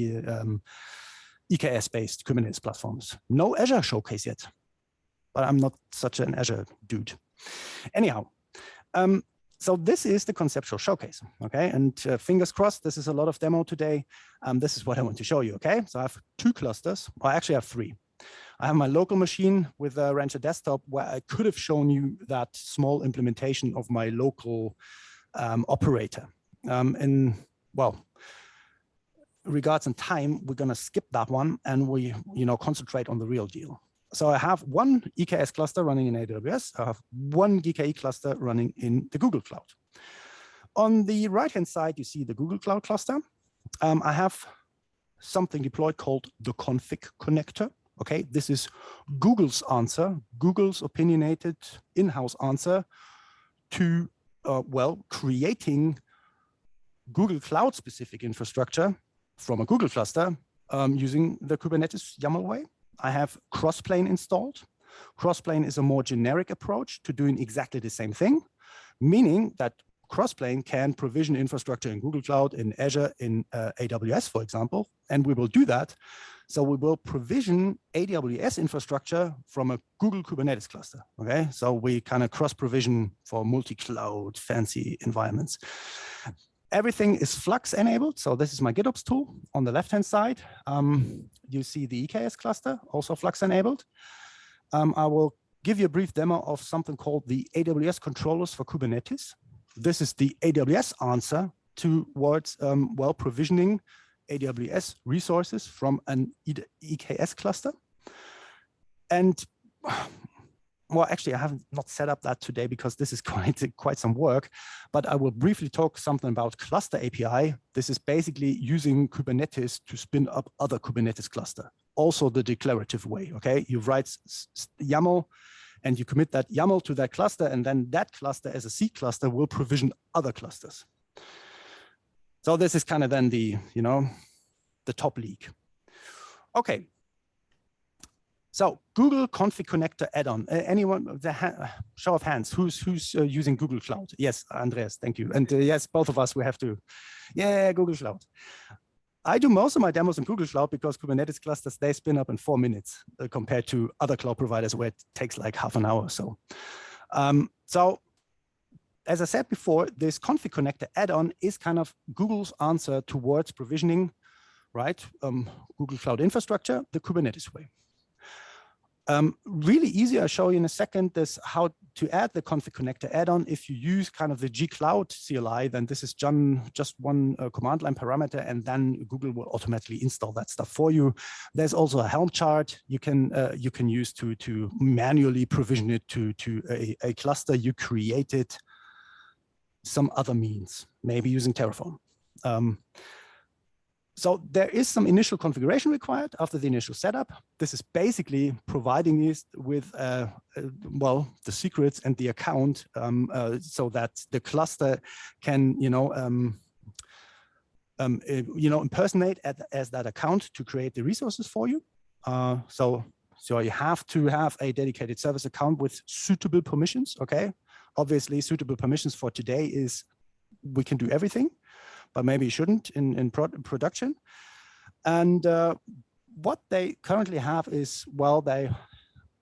EKS-based Kubernetes platforms. No Azure showcase yet, but I'm not such an Azure dude. Anyhow, so this is the conceptual showcase, okay? And fingers crossed, this is a lot of demo today. This is what I want to show you, okay? So I have 2 clusters, or actually I have 3. I have my local machine with a Rancher desktop where I could have shown you that small implementation of my local operator. Well, regards in time, we're gonna skip that one and we concentrate on the real deal. So I have 1 EKS cluster running in AWS. I have 1 GKE cluster running in the Google Cloud. On the right-hand side, you see the Google Cloud cluster. I have something deployed called the config connector. Okay, this is Google's answer, Google's opinionated in-house answer to, creating Google Cloud specific infrastructure from a Google cluster using the Kubernetes YAML way. I have Crossplane installed. Crossplane is a more generic approach to doing exactly the same thing, meaning that Crossplane can provision infrastructure in Google Cloud, in Azure, in AWS, for example, and we will do that. So we will provision AWS infrastructure from a Google Kubernetes cluster, okay? So we kind of cross-provision for multi-cloud fancy environments. Everything is Flux enabled. So this is my GitOps tool. On the left-hand side, you see the EKS cluster, also Flux enabled. I will give you a brief demo of something called the AWS controllers for Kubernetes. This is the AWS answer towards, provisioning AWS resources from an EKS cluster. And well, actually, I have not set up that today because this is quite some work, but I will briefly talk something about cluster API. This is basically using Kubernetes to spin up other Kubernetes cluster, also the declarative way, okay? You write YAML and you commit that YAML to that cluster, and then that cluster as a C cluster will provision other clusters. So this is kind of then the top league. Okay. So Google Config Connector add-on. Anyone? Show of hands. Who's using Google Cloud? Yes, Andreas. Thank you. And yes, both of us. We have to. Yeah, Google Cloud. I do most of my demos in Google Cloud because Kubernetes clusters, they spin up in 4 minutes compared to other cloud providers where it takes like half an hour or so. So as I said before, this Config Connector add-on is kind of Google's answer towards provisioning, right? Google Cloud infrastructure, the Kubernetes way. Really easy, I'll show you in a second, this how to add the Config Connector add-on. If you use kind of the gcloud CLI, then this is just one command line parameter, and then Google will automatically install that stuff for you. There's also a Helm chart you can use to manually provision it to a cluster you created some other means, maybe using Terraform. So there is some initial configuration required after the initial setup. This is basically providing this with, the secrets and the account so that the cluster can, impersonate as that account to create the resources for you. So you have to have a dedicated service account with suitable permissions, okay? Obviously, suitable permissions for today is we can do everything, but maybe you shouldn't in production. And what they currently have is, they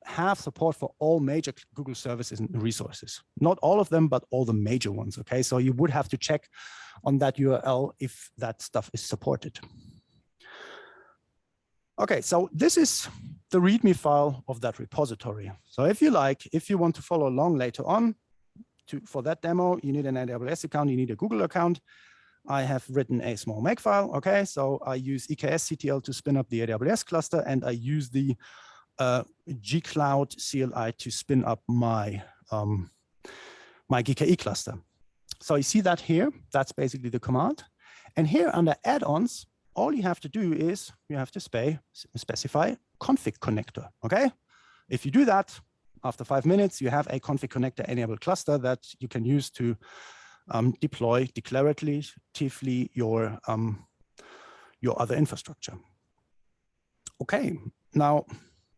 have support for all major Google services and resources. Not all of them, but all the major ones, okay? So you would have to check on that URL if that stuff is supported. Okay, so this is the README file of that repository. So if you want to follow along later on, for that demo, you need an AWS account, you need a Google account. I have written a small makefile, okay? So I use EKSCTL to spin up the AWS cluster, and I use the gcloud CLI to spin up my, my GKE cluster. So you see that here, that's basically the command. And here under add-ons, all you have to do is you have to specify config connector, okay? If you do that, after 5 minutes, you have a config connector enabled cluster that you can use to deploy declaratively your your other infrastructure. Okay, now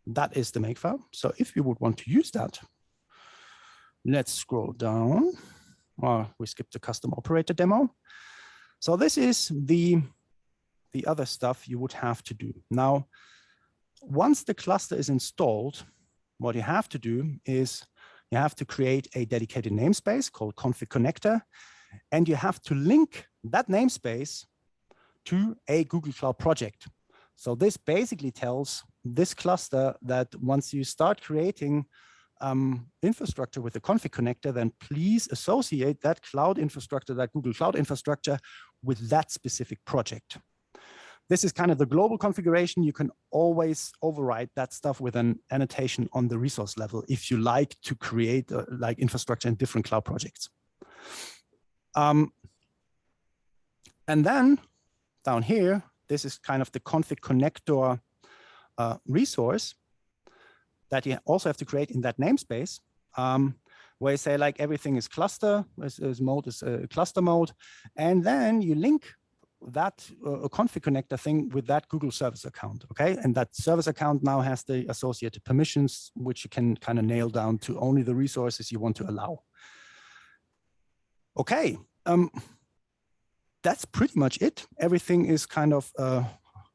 that is the makefile. So if you would want to use that, let's scroll down. We skipped the custom operator demo. So this is the other stuff you would have to do. Now, once the cluster is installed, what you have to do is you have to create a dedicated namespace called config connector, and you have to link that namespace to a Google Cloud project. So this basically tells this cluster that once you start creating infrastructure with the config connector, then please associate that cloud infrastructure, that Google Cloud infrastructure, with that specific project. This is kind of the global configuration. You can always override that stuff with an annotation on the resource level if you like to create like infrastructure in different cloud projects. And then down here, this is kind of the config connector resource that you also have to create in that namespace, where you say like everything is cluster, mode is cluster mode, and then you link that config connector thing with that Google service account, okay? And that service account now has the associated permissions, which you can kind of nail down to only the resources you want to allow. Okay, that's pretty much it. Everything is kind of,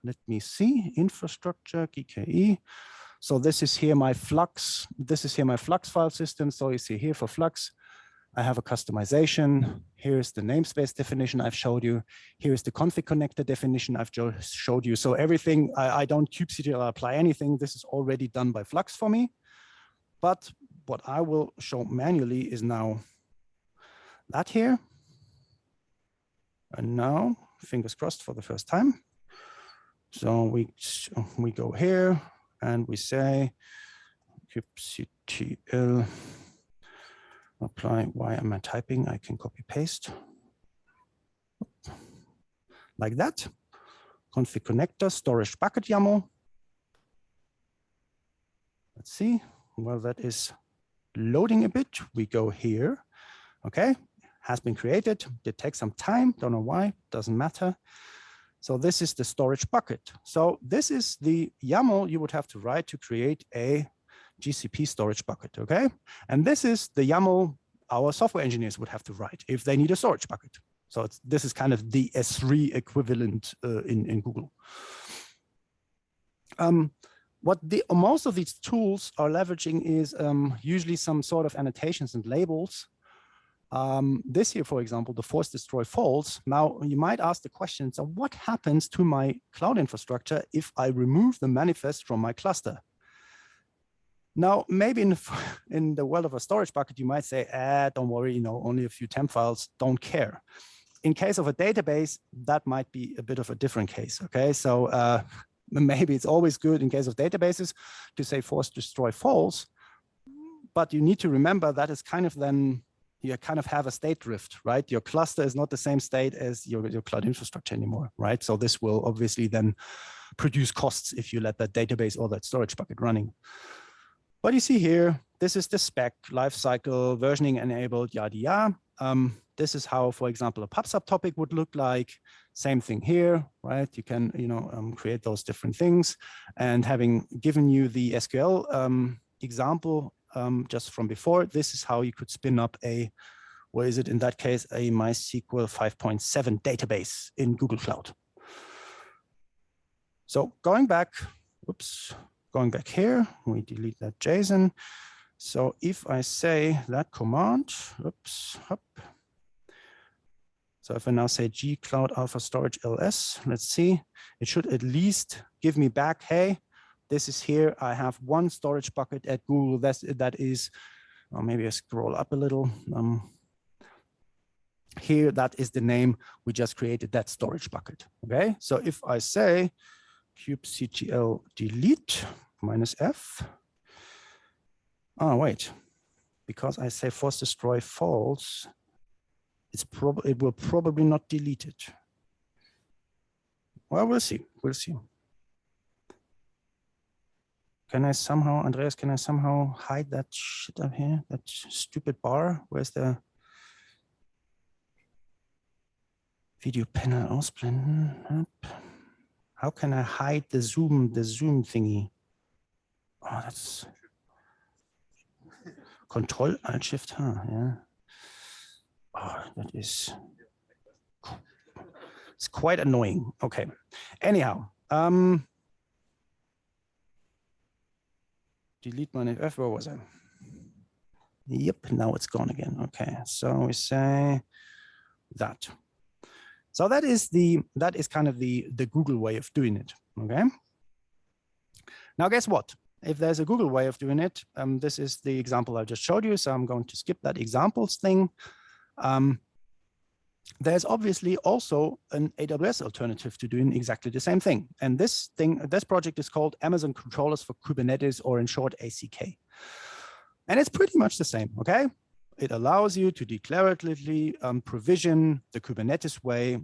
let me see, infrastructure, GKE. So this is here my Flux. This is here my Flux file system. So you see here for Flux, I have a customization. Here's the namespace definition I've showed you. Here's the config connector definition I've just showed you. So everything, I don't kubectl or apply anything. This is already done by Flux for me. But what I will show manually is now that here. And now, fingers crossed for the first time. So we go here and we say kubectl apply. Why am I typing? I can copy paste like that. Config connector, storage bucket YAML. Let's see. Well, that is loading a bit. We go here. Okay, has been created. Did take some time. Don't know why. Doesn't matter. So this is the storage bucket. So this is the YAML you would have to write to create a GCP storage bucket, okay? And this is the YAML our software engineers would have to write if they need a storage bucket. So this is kind of the S3 equivalent in Google. What most of these tools are leveraging is usually some sort of annotations and labels. This here, for example, the force destroy false. Now, you might ask the question, so what happens to my cloud infrastructure if I remove the manifest from my cluster? Now, maybe in the world of a storage bucket, you might say, don't worry, you know, only a few temp files, don't care. In case of a database, that might be a bit of a different case, okay? So maybe it's always good in case of databases to say force destroy false, but you need to remember that is kind of then, you kind of have a state drift, right? Your cluster is not the same state as your cloud infrastructure anymore, right? So this will obviously then produce costs if you let that database or that storage bucket running. But you see here, this is the spec, lifecycle, versioning enabled, yada yada. This is how, for example, a pub subtopic would look like. Same thing here, right? You can, you know, create those different things. And having given you the SQL example just from before, this is how you could spin up a, what is it in that case, a MySQL 5.7 database in Google Cloud. So going back, whoops. Going back here, we delete that JSON. So if I say that command, oops, up. So if I now say G Cloud Alpha Storage LS, let's see, it should at least give me back, hey, this is here. I have one storage bucket at Google. That is, or maybe I scroll up a little. Here, that is the name we just created, that storage bucket. Okay, so if I say kubectl delete -f. Oh, wait, because I say force destroy false, it will probably not delete it. Well, we'll see. We'll see. Can I somehow, Andreas, can I somehow hide that shit up here? That stupid bar? Where's the video panel ausblenden? How can I hide the Zoom thingy? Oh, that's Control Alt Shift, huh? Yeah. Oh, that is, it's quite annoying. Okay. Anyhow, delete my NFF. Where was I? Yep, now it's gone again. Okay, so we say that. So that is kind of the Google way of doing it. Okay. Now, guess what? If there's a Google way of doing it, this is the example I just showed you. So I'm going to skip that examples thing. There's obviously also an AWS alternative to doing exactly the same thing. And this project is called Amazon Controllers for Kubernetes, or in short, ACK. And it's pretty much the same, okay? It allows you to declaratively provision the Kubernetes way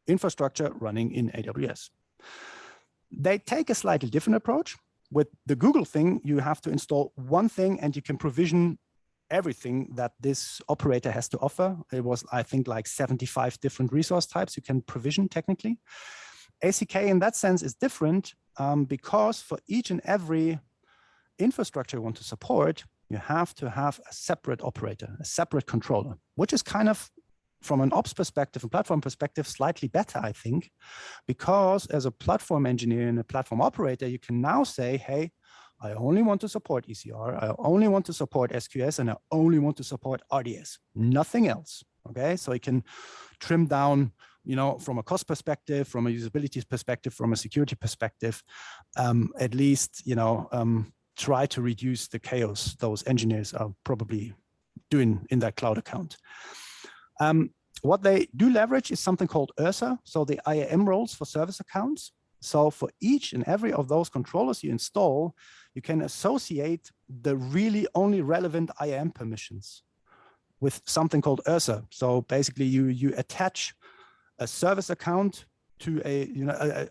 infrastructure running in AWS. They take a slightly different approach. With the Google thing, you have to install one thing and you can provision everything that this operator has to offer. It was, I think, like 75 different resource types you can provision technically. ACK in that sense is different because for each and every infrastructure you want to support, you have to have a separate operator, a separate controller, which is kind of, from an ops perspective and platform perspective, slightly better, I think, because as a platform engineer and a platform operator, you can now say, hey, I only want to support ECR, I only want to support SQS, and I only want to support RDS, nothing else, okay? So you can trim down, you know, from a cost perspective, from a usability perspective, from a security perspective, at least, you know, try to reduce the chaos those engineers are probably doing in that cloud account. What they do leverage is something called URSA, so the IAM roles for service accounts. So for each and every of those controllers you install, you can associate the really only relevant IAM permissions with something called URSA. So basically you attach a service account to a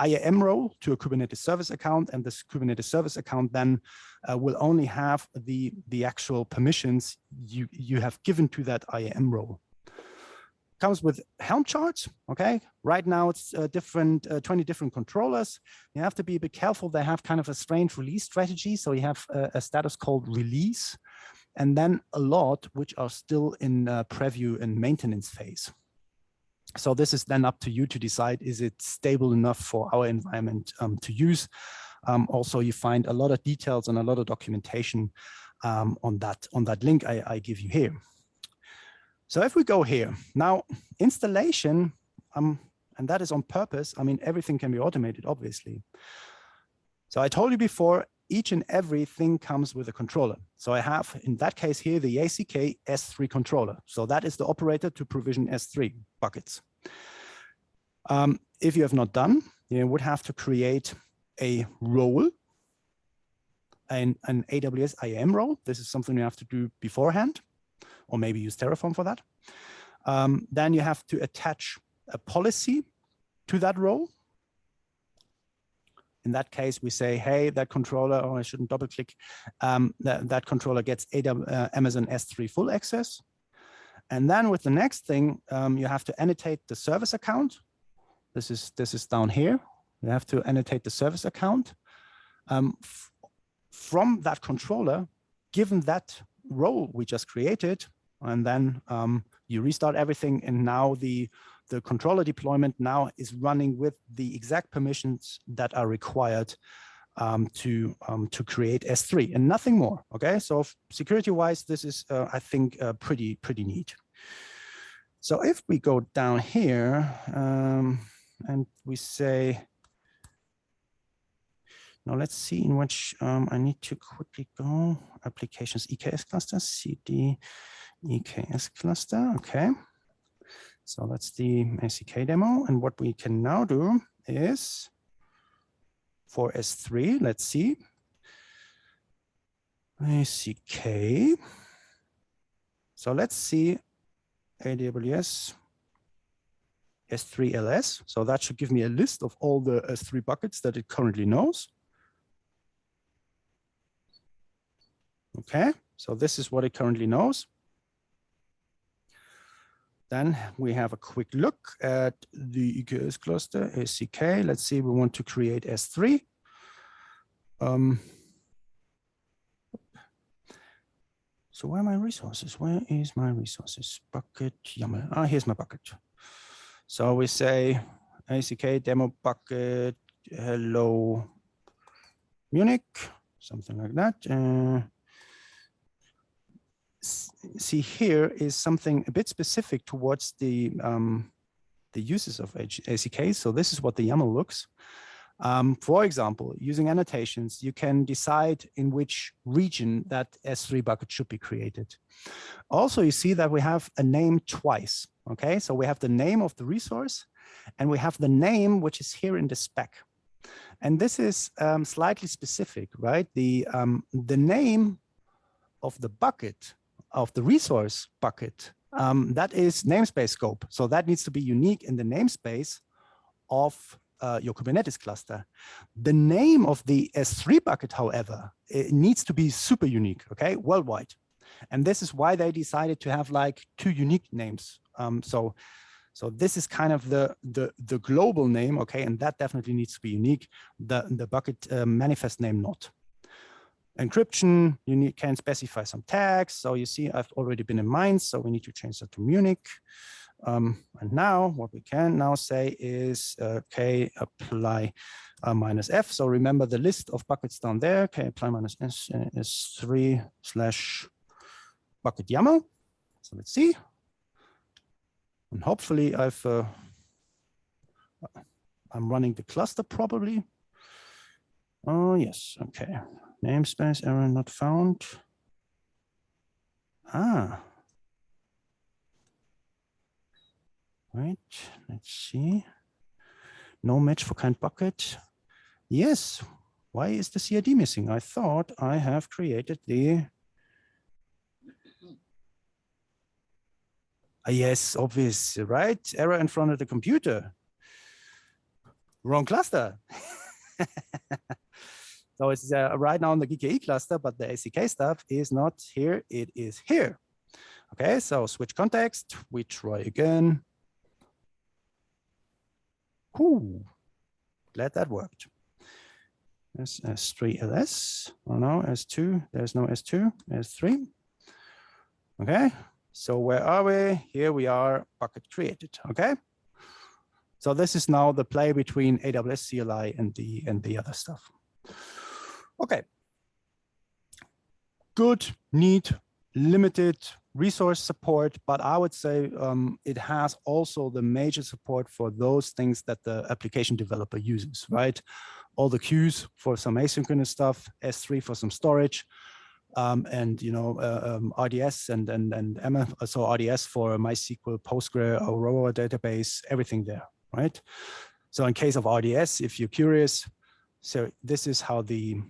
IAM role to a Kubernetes service account, and this Kubernetes service account then will only have the actual permissions you have given to that IAM role. Comes with Helm charts, okay? Right now it's 20 different controllers. You have to be a bit careful. They have kind of a strange release strategy. So you have a status called release, and then a lot which are still in preview and maintenance phase. So this is then up to you to decide, is it stable enough for our environment to use? Also, you find a lot of details and a lot of documentation on that link I give you here. So if we go here, now installation, and that is on purpose. I mean, everything can be automated, obviously. So I told you before, each and everything comes with a controller. So I have, in that case here, the ACK S3 controller. So that is the operator to provision S3 buckets. If you have not done, you would have to create a role, an AWS IAM role. This is something you have to do beforehand, or maybe use Terraform for that. Then you have to attach a policy to that role. In that case, we say, hey, that controller, oh, I shouldn't double click, that controller gets Amazon S3 full access. And then with the next thing, you have to annotate the service account. This is down here. You have to annotate the service account from that controller, given that role we just created, and then you restart everything, and now the controller deployment now is running with the exact permissions that are required to create S3 and nothing more. Okay, so security-wise, this is I think pretty neat. So if we go down here and we say, now let's see in which I need to quickly go. Applications EKS cluster, CD EKS cluster. Okay. So that's the ACK demo. And what we can now do is for S3, let's see. ACK. So let's see AWS S3 LS. So that should give me a list of all the S3 buckets that it currently knows. Okay, so this is what it currently knows. then we have a quick look at the EKS cluster, SCK. Let's see, we want to create S3. So where are my resources? Where is my resources? Bucket YAML. Ah, here's my bucket. So we say ACK demo bucket, hello Munich, something like that. See, here is something a bit specific towards the uses of ACK. So this is what the YAML looks. For example, using annotations, you can decide in which region that S3 bucket should be created. Also, you see that we have a name twice. Okay, so we have the name of the resource and we have the name which is here in the spec. And this is slightly specific, right? The name of the bucket, of the resource bucket, that is namespace scope. So that needs to be unique in the namespace of your Kubernetes cluster. The name of the S3 bucket, however, it needs to be super unique, okay, worldwide. And this is why they decided to have like 2 unique names. So this is kind of the global name, okay, and that definitely needs to be unique. The bucket manifest name not. Encryption, you can specify some tags. So you see, I've already been in Mainz, so we need to change that to Munich. And now what we can now say is, okay, apply -f. So remember the list of buckets down there. Okay, apply -s is 3/bucket YAML. So let's see. And hopefully I'm running the cluster probably. Oh, yes, okay. Namespace error not found. Ah. Right, let's see. No match for kind bucket. Yes, why is the CID missing? I thought I have created the... yes, obvious, right? Error in front of the computer. Wrong cluster. So it's right now on the GKE cluster, but the ACK stuff is not here, it is here. Okay, so switch context, we try again. Ooh, glad that worked. There's S3 LS. Oh no, S2. There's no S2. S3. Okay. So where are we? Here we are. Bucket created. Okay. So this is now the play between AWS CLI and the other stuff. Okay. Good, neat, limited resource support, but I would say it has also the major support for those things that the application developer uses, right? All the queues for some asynchronous stuff, S3 for some storage, and RDS and MF, so RDS for MySQL, Postgre, Aurora database, everything there, right? So in case of RDS, if you're curious, so this is how the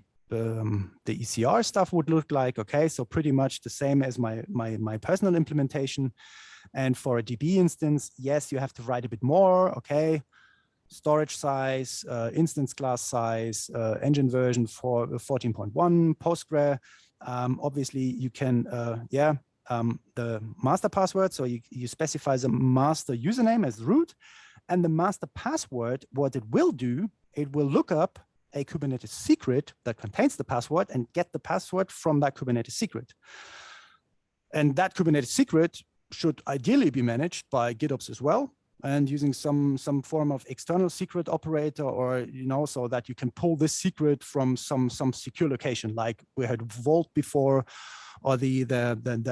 ECR stuff would look like. Okay, so pretty much the same as my personal implementation. And for a DB instance, yes, you have to write a bit more. Okay, storage size, instance class size, engine version for 14.1, Postgre. Obviously, you can, the master password. So you specify the master username as root, and the master password. What it will do, it will look up a Kubernetes secret that contains the password and get the password from that Kubernetes secret. And that Kubernetes secret should ideally be managed by GitOps as well, and using some form of external secret operator, or so that you can pull this secret from some secure location, like we had Vault before, or the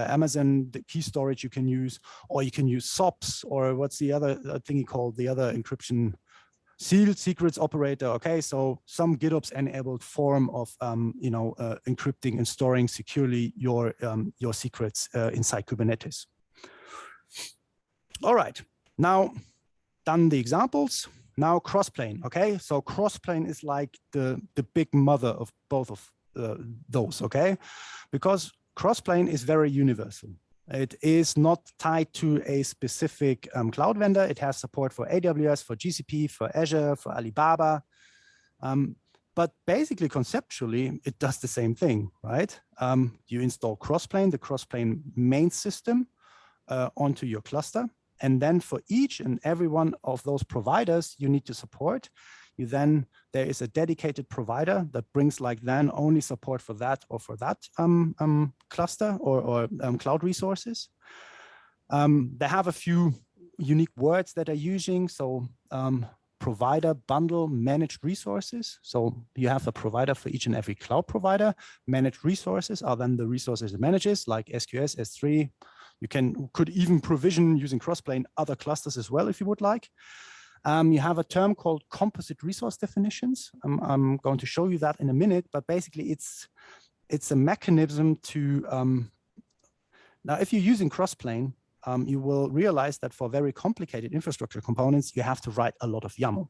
Amazon the key storage you can use, or you can use SOPs, or what's the other thing called, the other encryption sealed secrets operator. Okay, so some GitOps enabled form of encrypting and storing securely your secrets inside Kubernetes. All right, now done the examples. Now Crossplane. Okay, so Crossplane is like the big mother of both of those. Okay, because Crossplane is very universal. It is not tied to a specific cloud vendor. It has support for AWS, for GCP, for Azure, for Alibaba. But basically, conceptually, it does the same thing, right? You install Crossplane, the Crossplane main system onto your cluster. And then for each and every one of those providers you need to support, there is a dedicated provider that brings like then only support for that or for that cluster or cloud resources. They have a few unique words that are using. So provider, bundle, managed resources. So you have a provider for each and every cloud provider. Managed resources are then the resources it manages, like SQS, S3. You could even provision using Crossplane other clusters as well if you would like. You have a term called composite resource definitions. I'm going to show you that in a minute, but basically it's a mechanism to, now if you're using Crossplane, you will realize that for very complicated infrastructure components, you have to write a lot of YAML.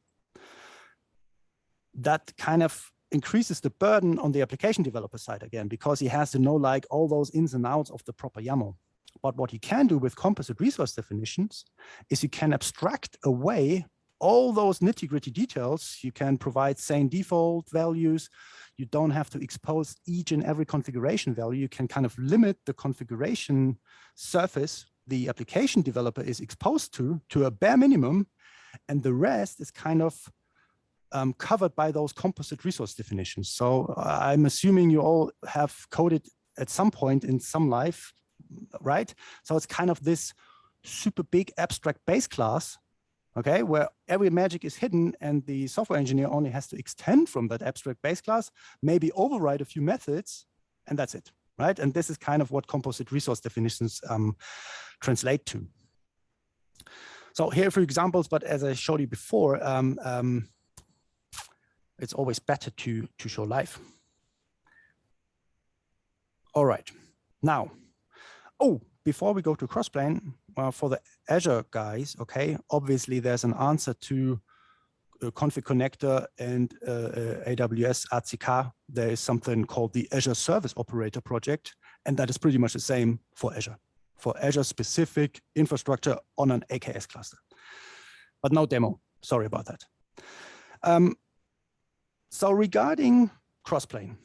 That kind of increases the burden on the application developer side again, because he has to know like all those ins and outs of the proper YAML. But what you can do with composite resource definitions is you can abstract away all those nitty-gritty details. You can provide same default values. You don't have to expose each and every configuration value. You can kind of limit the configuration surface the application developer is exposed to a bare minimum, and the rest is kind of covered by those composite resource definitions. So I'm assuming you all have coded at some point in some life, right? So it's kind of this super big abstract base class, okay, where every magic is hidden and the software engineer only has to extend from that abstract base class, maybe override a few methods, and that's it, right? And this is kind of what composite resource definitions translate to. So here are a few examples, but as I showed you before, it's always better to show live. All right, now, before we go to Crossplane, for the Azure guys, okay, obviously there's an answer to config connector and AWS ACK. There is something called the Azure Service Operator project, and that is pretty much the same for Azure specific infrastructure on an AKS cluster. But no demo, sorry about that. So regarding Crossplane,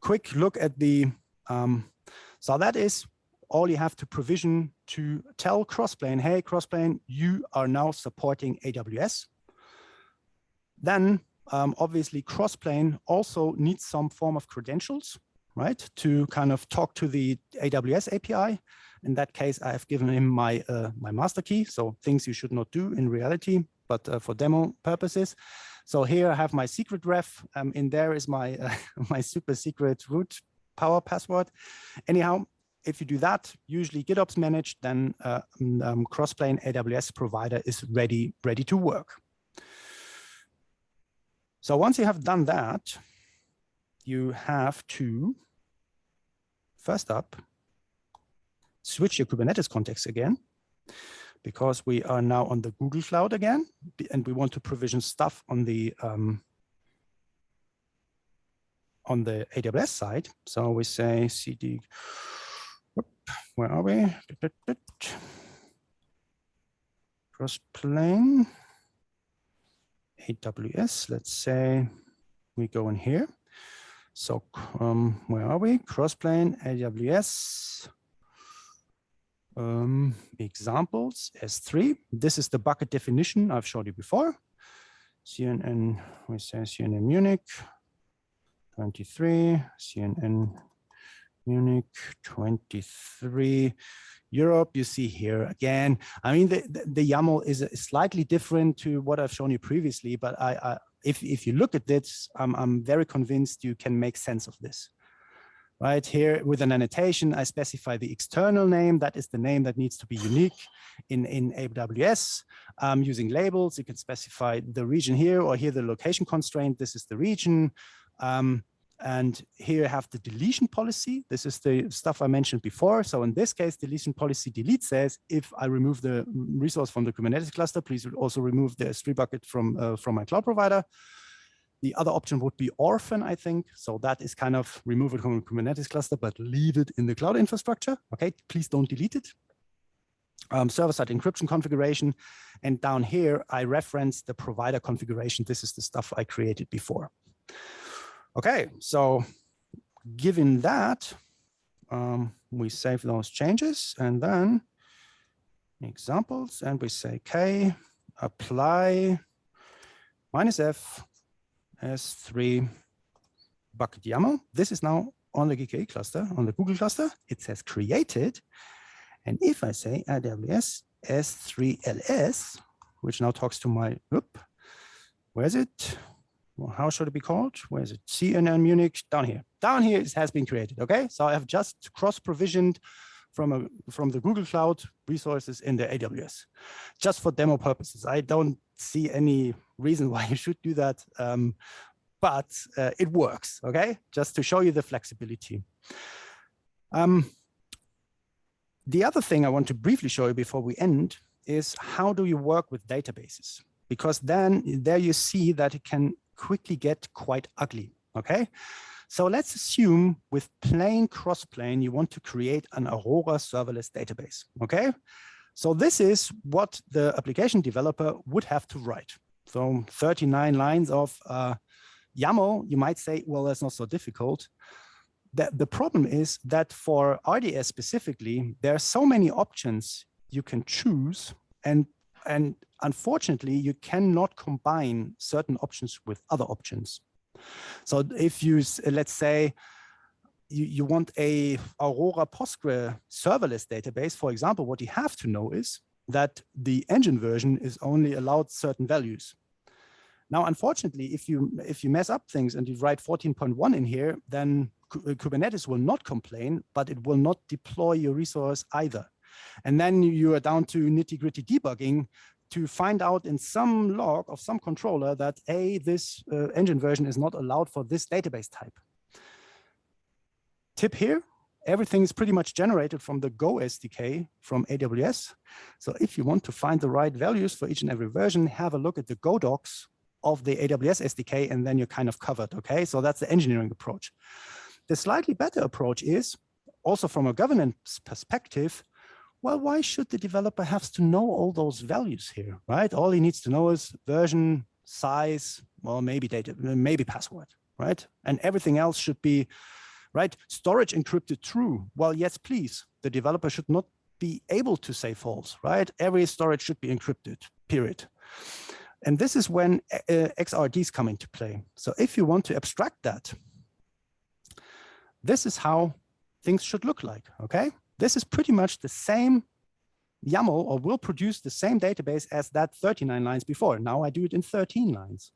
quick look at the, so that is all you have to provision to tell Crossplane, hey, Crossplane, you are now supporting AWS. Then obviously Crossplane also needs some form of credentials, right, to kind of talk to the AWS API. In that case, I have given him my master key, so things you should not do in reality, but for demo purposes. So here I have my secret ref. In there is my my super secret root power password. Anyhow, if you do that, usually GitOps managed, then Crossplane AWS provider is ready to work. So once you have done that, you have to, first up, switch your Kubernetes context again, because we are now on the Google Cloud again, and we want to provision stuff on the AWS side. So we say cd, where are we? Crossplane, AWS, let's say we go in here. So where are we? Crossplane, AWS, examples, S3. This is the bucket definition I've showed you before. CNN, we say CNN Munich, 23, CNN Munich, 23. Europe, you see here again. I mean, the YAML is slightly different to what I've shown you previously, but if you look at this, I'm very convinced you can make sense of this. Right here with an annotation, I specify the external name. That is the name that needs to be unique in AWS. Using labels, you can specify the region here, or here the location constraint. This is the region. And here I have the deletion policy. This is the stuff I mentioned before. So in this case, deletion policy delete says, if I remove the resource from the Kubernetes cluster, please also remove the S3 bucket from my cloud provider. The other option would be orphan, I think. So that is kind of remove it from the Kubernetes cluster, but leave it in the cloud infrastructure. Okay, please don't delete it. Server-side encryption configuration. And down here, I reference the provider configuration. This is the stuff I created before. Okay, so given that, we save those changes, and then examples, and we say K apply -f S3 bucket YAML. This is now on the GKE cluster, on the Google cluster. It says created. And if I say AWS S3LS, which now talks to my, where is it? Well, how should it be called? Where is it? CNN Munich, down here. Down here it has been created, okay? So I have just cross-provisioned from the Google Cloud resources in the AWS, just for demo purposes. I don't see any reason why you should do that, but it works, okay? Just to show you the flexibility. The other thing I want to briefly show you before we end is how do you work with databases? Because then there you see that it can quickly get quite ugly, okay? So let's assume with plain Crossplane, you want to create an Aurora serverless database, okay? So this is what the application developer would have to write. So 39 lines of YAML, you might say, well, that's not so difficult. The problem is that for RDS specifically, there are so many options you can choose, and unfortunately, you cannot combine certain options with other options. So if you, let's say, you want a Aurora Postgre serverless database, for example, what you have to know is that the engine version is only allowed certain values. Now, unfortunately, if you mess up things and you write 14.1 in here, then Kubernetes will not complain, but it will not deploy your resource either. And then you are down to nitty-gritty debugging to find out in some log of some controller that this engine version is not allowed for this database type. Tip here, everything is pretty much generated from the Go SDK from AWS. So if you want to find the right values for each and every version, have a look at the Go docs of the AWS SDK, and then you're kind of covered, okay? So that's the engineering approach. The slightly better approach is, also from a governance perspective, well, why should the developer have to know all those values here, right? All he needs to know is version, size, well, maybe data, maybe password, right? And everything else should be, right? Storage encrypted true. Well, yes, please. The developer should not be able to say false, right? Every storage should be encrypted, period. And this is when XRDs come into play. So if you want to abstract that, this is how things should look like, okay? This is pretty much the same YAML, or will produce the same database as that 39 lines before. Now I do it in 13 lines.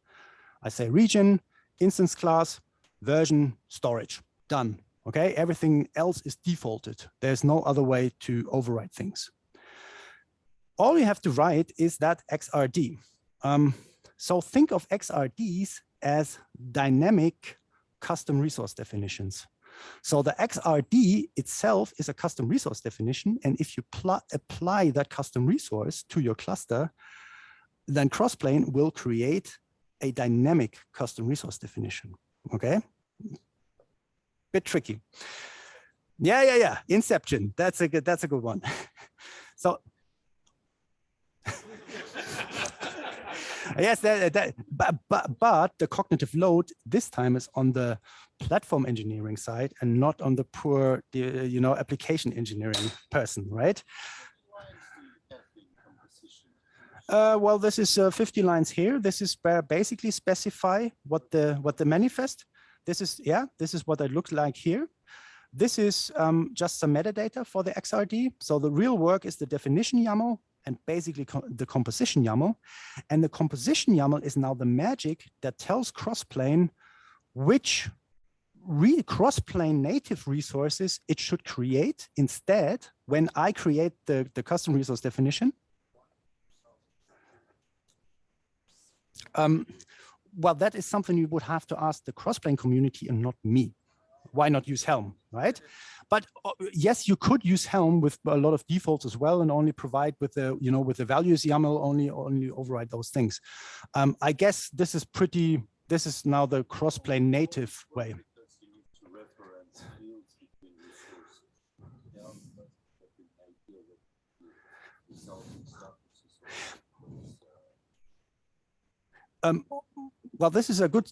I say region, instance class, version, storage, done, okay? Everything else is defaulted. There's no other way to override things. All you have to write is that XRD. So think of XRDs as dynamic custom resource definitions. So the XRD itself is a custom resource definition. And if you apply that custom resource to your cluster, then Crossplane will create a dynamic custom resource definition, okay? Bit tricky. Yeah. Inception, that's a good one. So, yes, but the cognitive load this time is on the platform engineering side and not on the poor, application engineering person, right? Well, this is 50 lines here. This is basically specify what the manifest. This is what it looks like here. This is just some metadata for the XRD. So the real work is the definition YAML and basically the composition YAML. And the composition YAML is now the magic that tells Crossplane which Crossplane native resources it should create instead when I create the custom resource definition. Well, that is something you would have to ask the Crossplane community and not me. Why not use Helm, right? But yes, you could use Helm with a lot of defaults as well and only provide with the, with the values YAML, only override those things. I guess this is now the Crossplane native way. Well, this is a good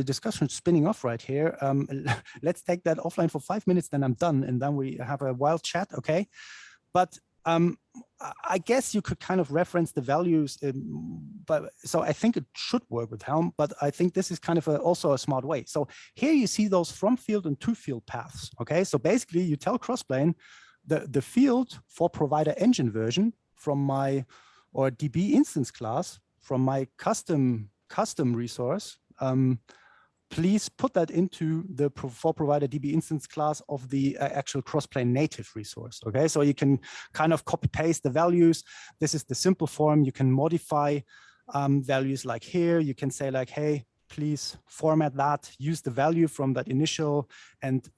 discussion spinning off right here. Let's take that offline for 5 minutes, then I'm done, and then we have a wild chat, okay? But I guess you could kind of reference the values, but so I think it should work with Helm, but I think this is kind of also a smart way. So here you see those from field and to field paths. Okay, so basically you tell Crossplane the field for provider engine version from my, or DB instance class from my custom resource, please put that into the for provider DB instance class of the actual Crossplane native resource. Okay, so you can kind of copy paste the values. This is the simple form. You can modify values like here. You can say like, hey, please format that, use the value from that initial, and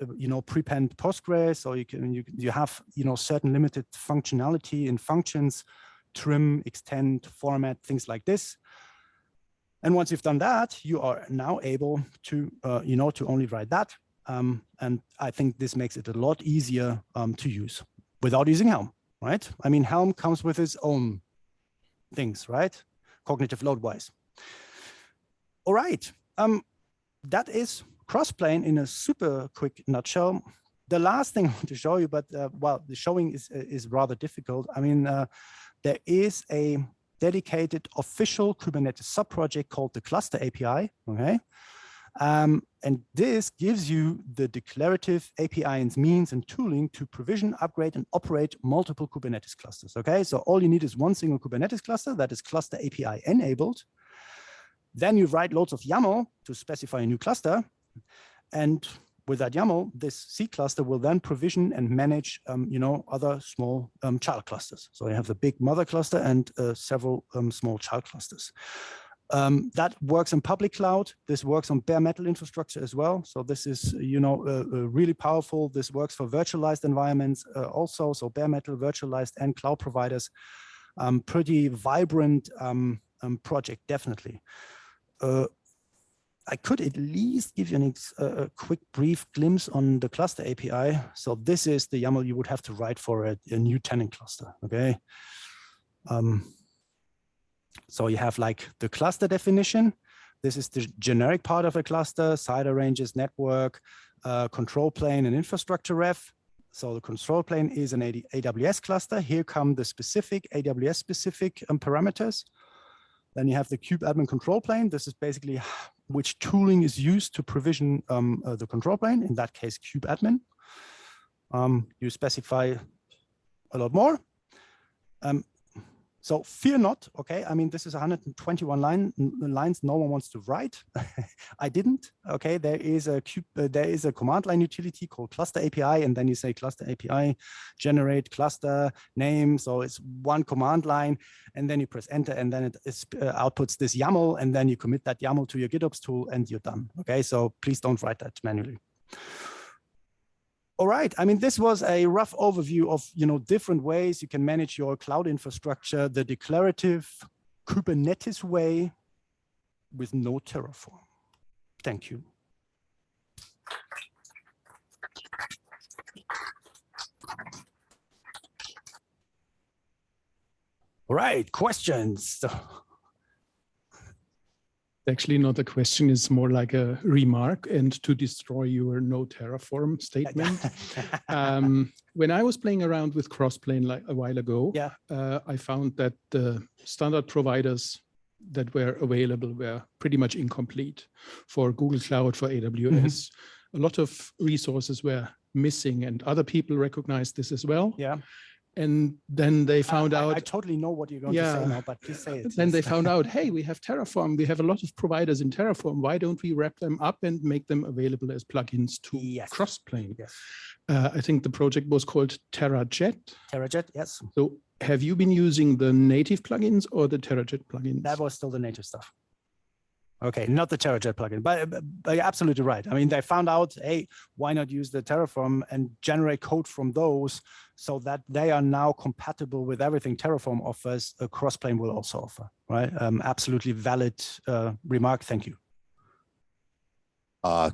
prepend Postgres. So you have certain limited functionality in functions, trim, extend, format, things like this. And once you've done that, you are now able to, to only write that. And I think this makes it a lot easier to use without using Helm, right? I mean, Helm comes with its own things, right? Cognitive load wise. All right, that is Crossplane in a super quick nutshell. The last thing I want to show you, but well, the showing is rather difficult. I mean, there is a dedicated official Kubernetes subproject called the Cluster API, okay? And this gives you the declarative API and means and tooling to provision, upgrade, and operate multiple Kubernetes clusters, okay? So all you need is one single Kubernetes cluster that is Cluster API enabled. Then you write loads of YAML to specify a new cluster. And with that YAML, this C cluster will then provision and manage, other small child clusters. So you have the big mother cluster and several small child clusters. That works in public cloud. This works on bare metal infrastructure as well. So this is, really powerful. This works for virtualized environments also. So bare metal, virtualized, and cloud providers. Pretty vibrant project, definitely. I could at least give you a quick brief glimpse on the cluster API. So this is the YAML you would have to write for a new tenant cluster, okay? So you have like the cluster definition. This is the generic part of a cluster, side ranges, network, control plane, and infrastructure ref. So the control plane is an AWS cluster. Here come the specific AWS specific parameters. Then you have the kubeadmin control plane. This is basically which tooling is used to provision the control plane, in that case, kubeadmin. You specify a lot more. So fear not, okay? I mean, this is 121 lines no one wants to write. I didn't, okay? There is a command line utility called cluster API, and then you say cluster API, generate cluster name. So it's one command line, and then you press enter, and then it outputs this YAML, and then you commit that YAML to your GitOps tool, and you're done, okay? So please don't write that manually. All right, I mean, this was a rough overview of, different ways you can manage your cloud infrastructure, the declarative Kubernetes way with no Terraform. Thank you. All right, questions. Actually not a question, it's more like a remark, and to destroy your no Terraform statement. When I was playing around with Crossplane like a while ago, I found that the standard providers that were available were pretty much incomplete for Google Cloud, for AWS. A lot of resources were missing, and other people recognized this as well. Yeah. And then they found out. I totally know what you're going to say now, but please say it. Then they found out, hey, we have Terraform. We have a lot of providers in Terraform. Why don't we wrap them up and make them available as plugins to Crossplane? Yes. I think the project was called TerraJet. TerraJet, yes. So have you been using the native plugins or the TerraJet plugins? That was still the native stuff. Okay, not the TerraJet plugin, but you're absolutely right. I mean, they found out, hey, why not use the Terraform and generate code from those so that they are now compatible with everything Terraform offers, Crossplane will also offer, right? Absolutely valid remark. Thank you.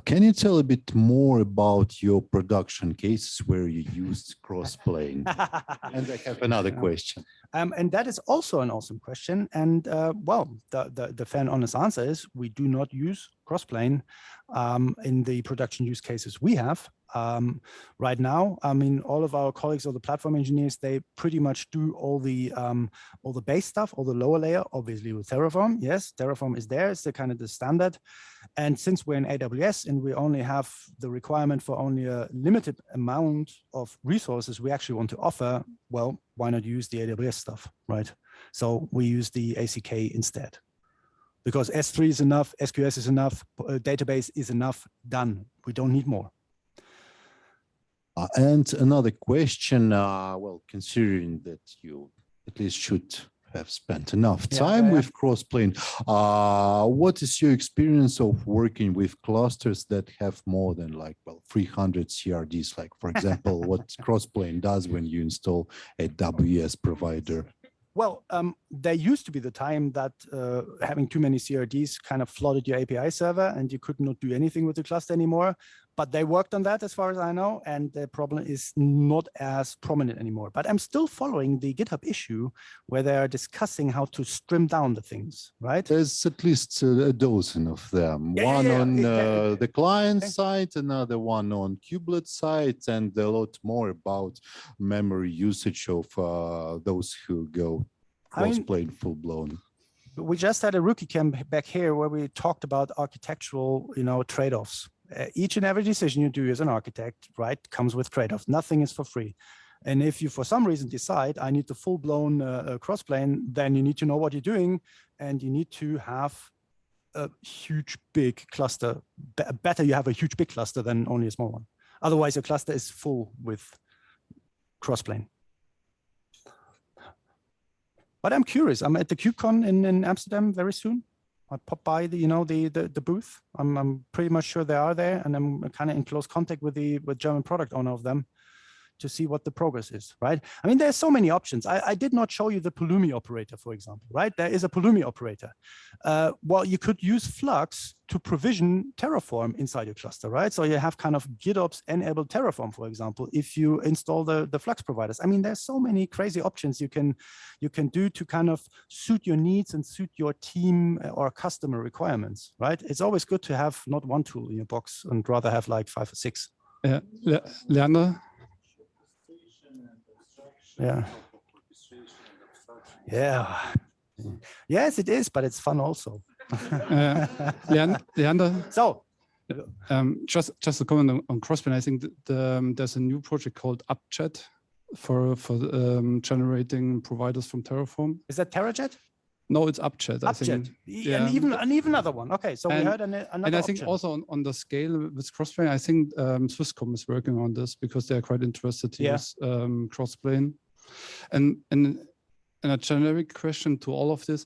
Can you tell a bit more about your production cases where you used Crossplane? And I have another question. And that is also an awesome question. And well, the fair and honest answer is we do not use Crossplane in the production use cases we have. right now. I mean, all of our colleagues or the platform engineers, they pretty much do all the base stuff, all the lower layer, obviously with Terraform. Yes, Terraform is there. It's the kind of the standard. And since we're in AWS and we only have the requirement for only a limited amount of resources we actually want to offer, well, why not use the AWS stuff, right? So we use the ACK instead. Because S3 is enough, SQS is enough, database is enough, done. We don't need more. And another question, well, considering that you at least should have spent enough time with Crossplane, what is your experience of working with clusters that have more than 300 CRDs? Like, for example, what Crossplane does when you install a AWS provider? Well, there used to be the time that having too many CRDs kind of flooded your API server and you could not do anything with the cluster anymore. But they worked on that as far as I know, and the problem is not as prominent anymore. But I'm still following the GitHub issue where they are discussing how to trim down the things, right? There's at least a dozen of them. One on the client side, another one on kubelet side, and a lot more about memory usage of those who go Crossplane full-blown. We just had a rookie camp back here where we talked about architectural, trade-offs. Each and every decision you do as an architect, right, comes with trade-offs. Nothing is for free. And if you, for some reason, decide I need the full-blown Crossplane, then you need to know what you're doing, and you need to have a huge, big cluster. Better you have a huge, big cluster than only a small one. Otherwise, your cluster is full with Crossplane. But I'm curious. I'm at the KubeCon in Amsterdam very soon. I pop by the booth. I'm pretty much sure they are there, and I'm kind of in close contact with the German product owner of them to see what the progress is, right? I mean, there's so many options. I did not show you the Pulumi operator, for example, right? There is a Pulumi operator. Well, you could use Flux to provision Terraform inside your cluster, right? So you have kind of GitOps enabled Terraform, for example, if you install the Flux providers. I mean, there's so many crazy options you can do to kind of suit your needs and suit your team or customer requirements, right? It's always good to have not one tool in your box and rather have like 5 or 6. Lerner. Yeah. Yes, it is, but it's fun also. Leander. So, just a comment on Crossplane. I think there's a new project called UpChat for generating providers from Terraform. Is that TerraJet? No, it's UpChat. I think. Yeah. And even another one. Okay, so we heard another and I think option. also on the scale with Crossplane, I think Swisscom is working on this because they are quite interested to use Crossplane. And a generic question to all of this: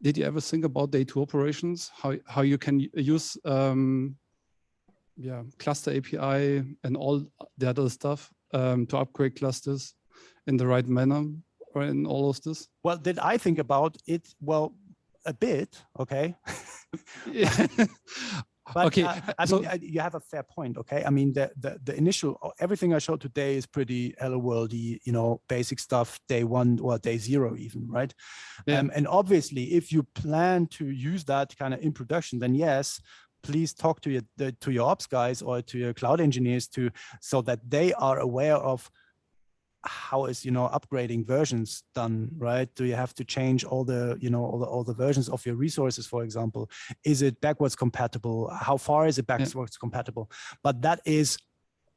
did you ever think about day 2 operations? How you can use cluster API and all the other stuff to upgrade clusters in the right manner, or in all of this? Well, did I think about it? Well, a bit, okay. But okay, I mean, you have a fair point, okay? I mean, the initial, everything I showed today is pretty hello worldy, basic stuff, day 1 or day 0 even, right? Yeah. And obviously, if you plan to use that kind of in production, then yes, please talk to your ops guys or to your cloud engineers so that they are aware of how is upgrading versions done, right? Do you have to change all the all the versions of your resources, for example? Is it backwards compatible? How far is it backwards compatible? But that is,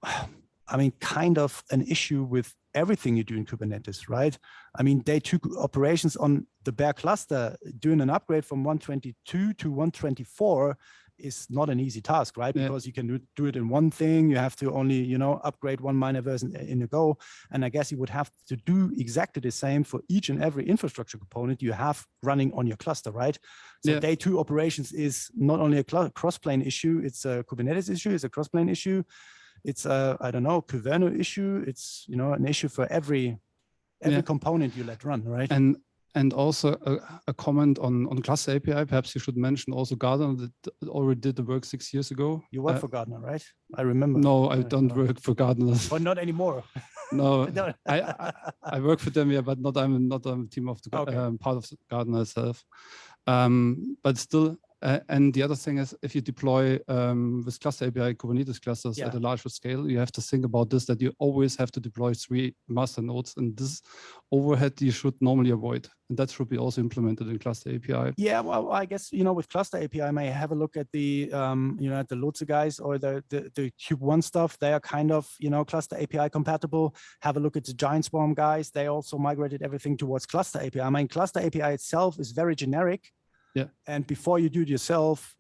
I mean, kind of an issue with everything you do in Kubernetes, right? I mean, day 2 operations on the bare cluster, doing an upgrade from 122 to 124 is not an easy task, right? Because you can do it in one thing. You have to only, upgrade one minor version in a go. And I guess you would have to do exactly the same for each and every infrastructure component you have running on your cluster, right? So day 2 operations is not only a Crossplane issue, it's a Kubernetes issue, it's a Crossplane issue. It's a, I don't know, Kuverno issue. It's, an issue for every component you let run, right? And also a comment on cluster API. Perhaps you should mention also Gartner that already did the work 6 years ago. You work for Gartner, right? I remember. No, I don't work for Gartner. But not anymore. No, I work for them, but I'm not a team of the part of Gartner itself. But still, And the other thing is, if you deploy with cluster API Kubernetes clusters Yeah. at a larger scale, you have to think about this, that you always have to deploy 3 master nodes, and this overhead you should normally avoid. And that should be also implemented in cluster API. Yeah, well, I guess, with cluster API, I may have a look at the, at the Lotse guys or the Cube One stuff. They are kind of, cluster API compatible. Have a look at the Giant Swarm guys. They also migrated everything towards cluster API. I mean, cluster API itself is very generic. Yeah. And before you do it yourself,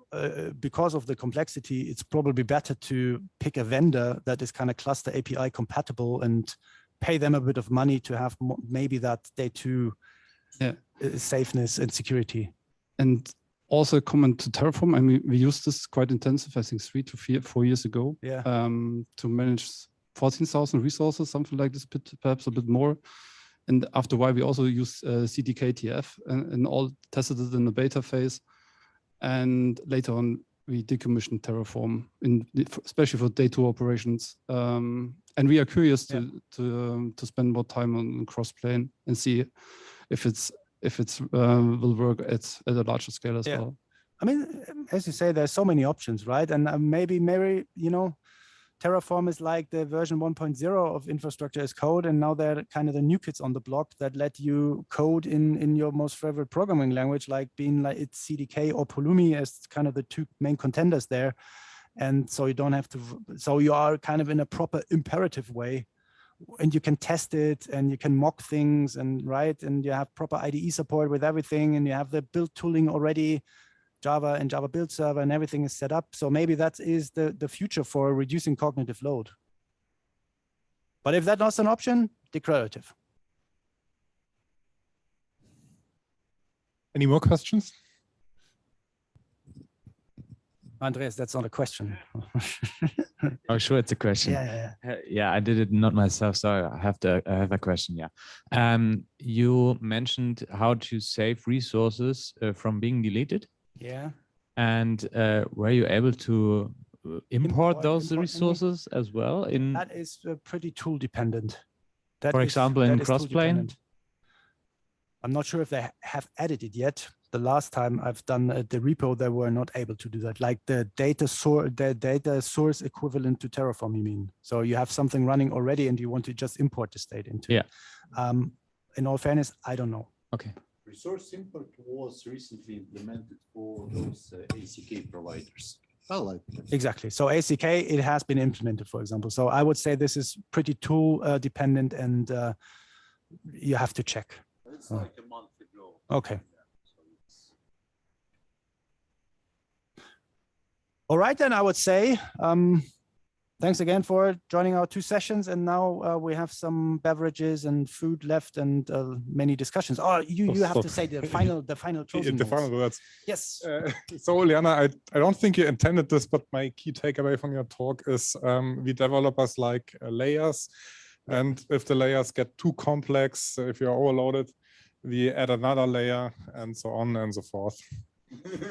because of the complexity, it's probably better to pick a vendor that is kind of cluster API compatible and pay them a bit of money to have maybe that day two safeness and security. And also a comment to Terraform. I mean, we used this quite intensive, I think 3 to 4 years ago, to manage 14,000 resources, something like this, perhaps a bit more. And after a while, we also used CDK-TF and all tested it in the beta phase. And later on, we decommissioned Terraform, especially for day 2 operations. And we are curious to spend more time on Crossplane and see if it's will work at a larger scale as well. I mean, as you say, there's so many options, right? And maybe Terraform is like the version 1.0 of infrastructure as code, and now they're kind of the new kids on the block that let you code in your most favorite programming language, like being like it's CDK or Pulumi as kind of the 2 main contenders there. And so you don't have to, so you are kind of in a proper imperative way, and you can test it and you can mock things and and you have proper IDE support with everything, and you have the build tooling already. Java and Java build server and everything is set up. So maybe that is the future for reducing cognitive load. But if that's not an option, declarative. Any more questions? Andreas, that's not a question. Oh, sure, it's a question. Yeah, I did it not myself, so I have a question. Yeah, you mentioned how to save resources from being deleted. Yeah. And were you able to import those resources as well? That is pretty tool dependent. For example, in Crossplane? I'm not sure if they have added it yet. The last time I've done the repo, they were not able to do that. Like the data source equivalent to Terraform, you mean? So you have something running already and you want to just import the state into it. In all fairness, I don't know. Okay. Resource import was recently implemented for those ACK providers. Exactly. So ACK, it has been implemented, for example. So I would say this is pretty tool dependent, and you have to check. It's like a month ago. Okay. All right, then I would say thanks again for joining our 2 sessions. And now we have some beverages and food left and many discussions. Oh, you have to say the final closing the final words. Yes. So Liana, I don't think you intended this, but my key takeaway from your talk is we developers like layers. And if the layers get too complex, if you're overloaded, we add another layer and so on and so forth. You've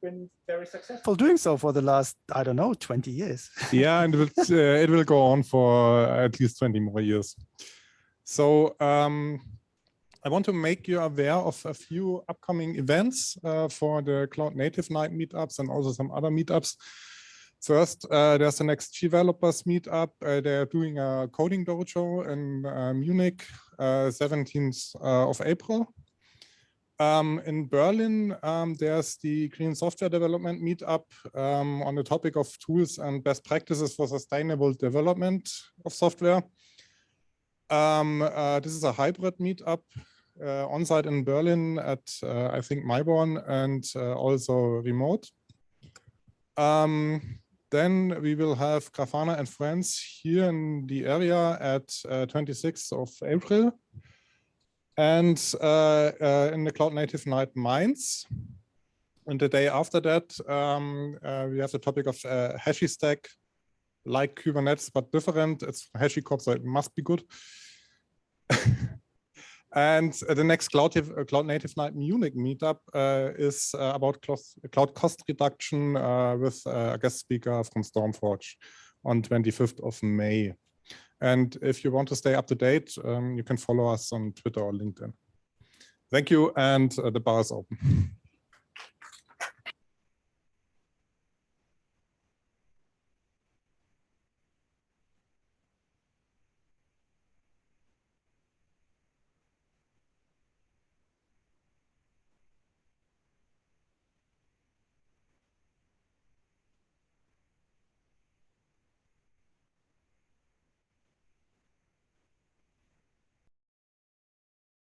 been very successful doing so for the last, I don't know, 20 years. Yeah, and it will go on for at least 20 more years. So I want to make you aware of a few upcoming events for the Cloud Native Night meetups and also some other meetups. First, there's the next developers meetup. They're doing a coding dojo in Munich, 17th of April. In Berlin, there's the Green Software Development Meetup on the topic of tools and best practices for sustainable development of software. This is a hybrid meetup on-site in Berlin at, I think, Mayborn, and also remote. Then we will have Grafana and Friends here in the area at 26th of April. And in the Cloud Native Night Mainz. And the day after that, we have the topic of HashiStack, like Kubernetes, but different. It's HashiCorp, so it must be good. And the next Cloud Native Night Munich meetup is about cloud cost reduction with a guest speaker from Stormforge on 25th of May. And if you want to stay up to date, you can follow us on Twitter or LinkedIn. Thank you, and the bar is open.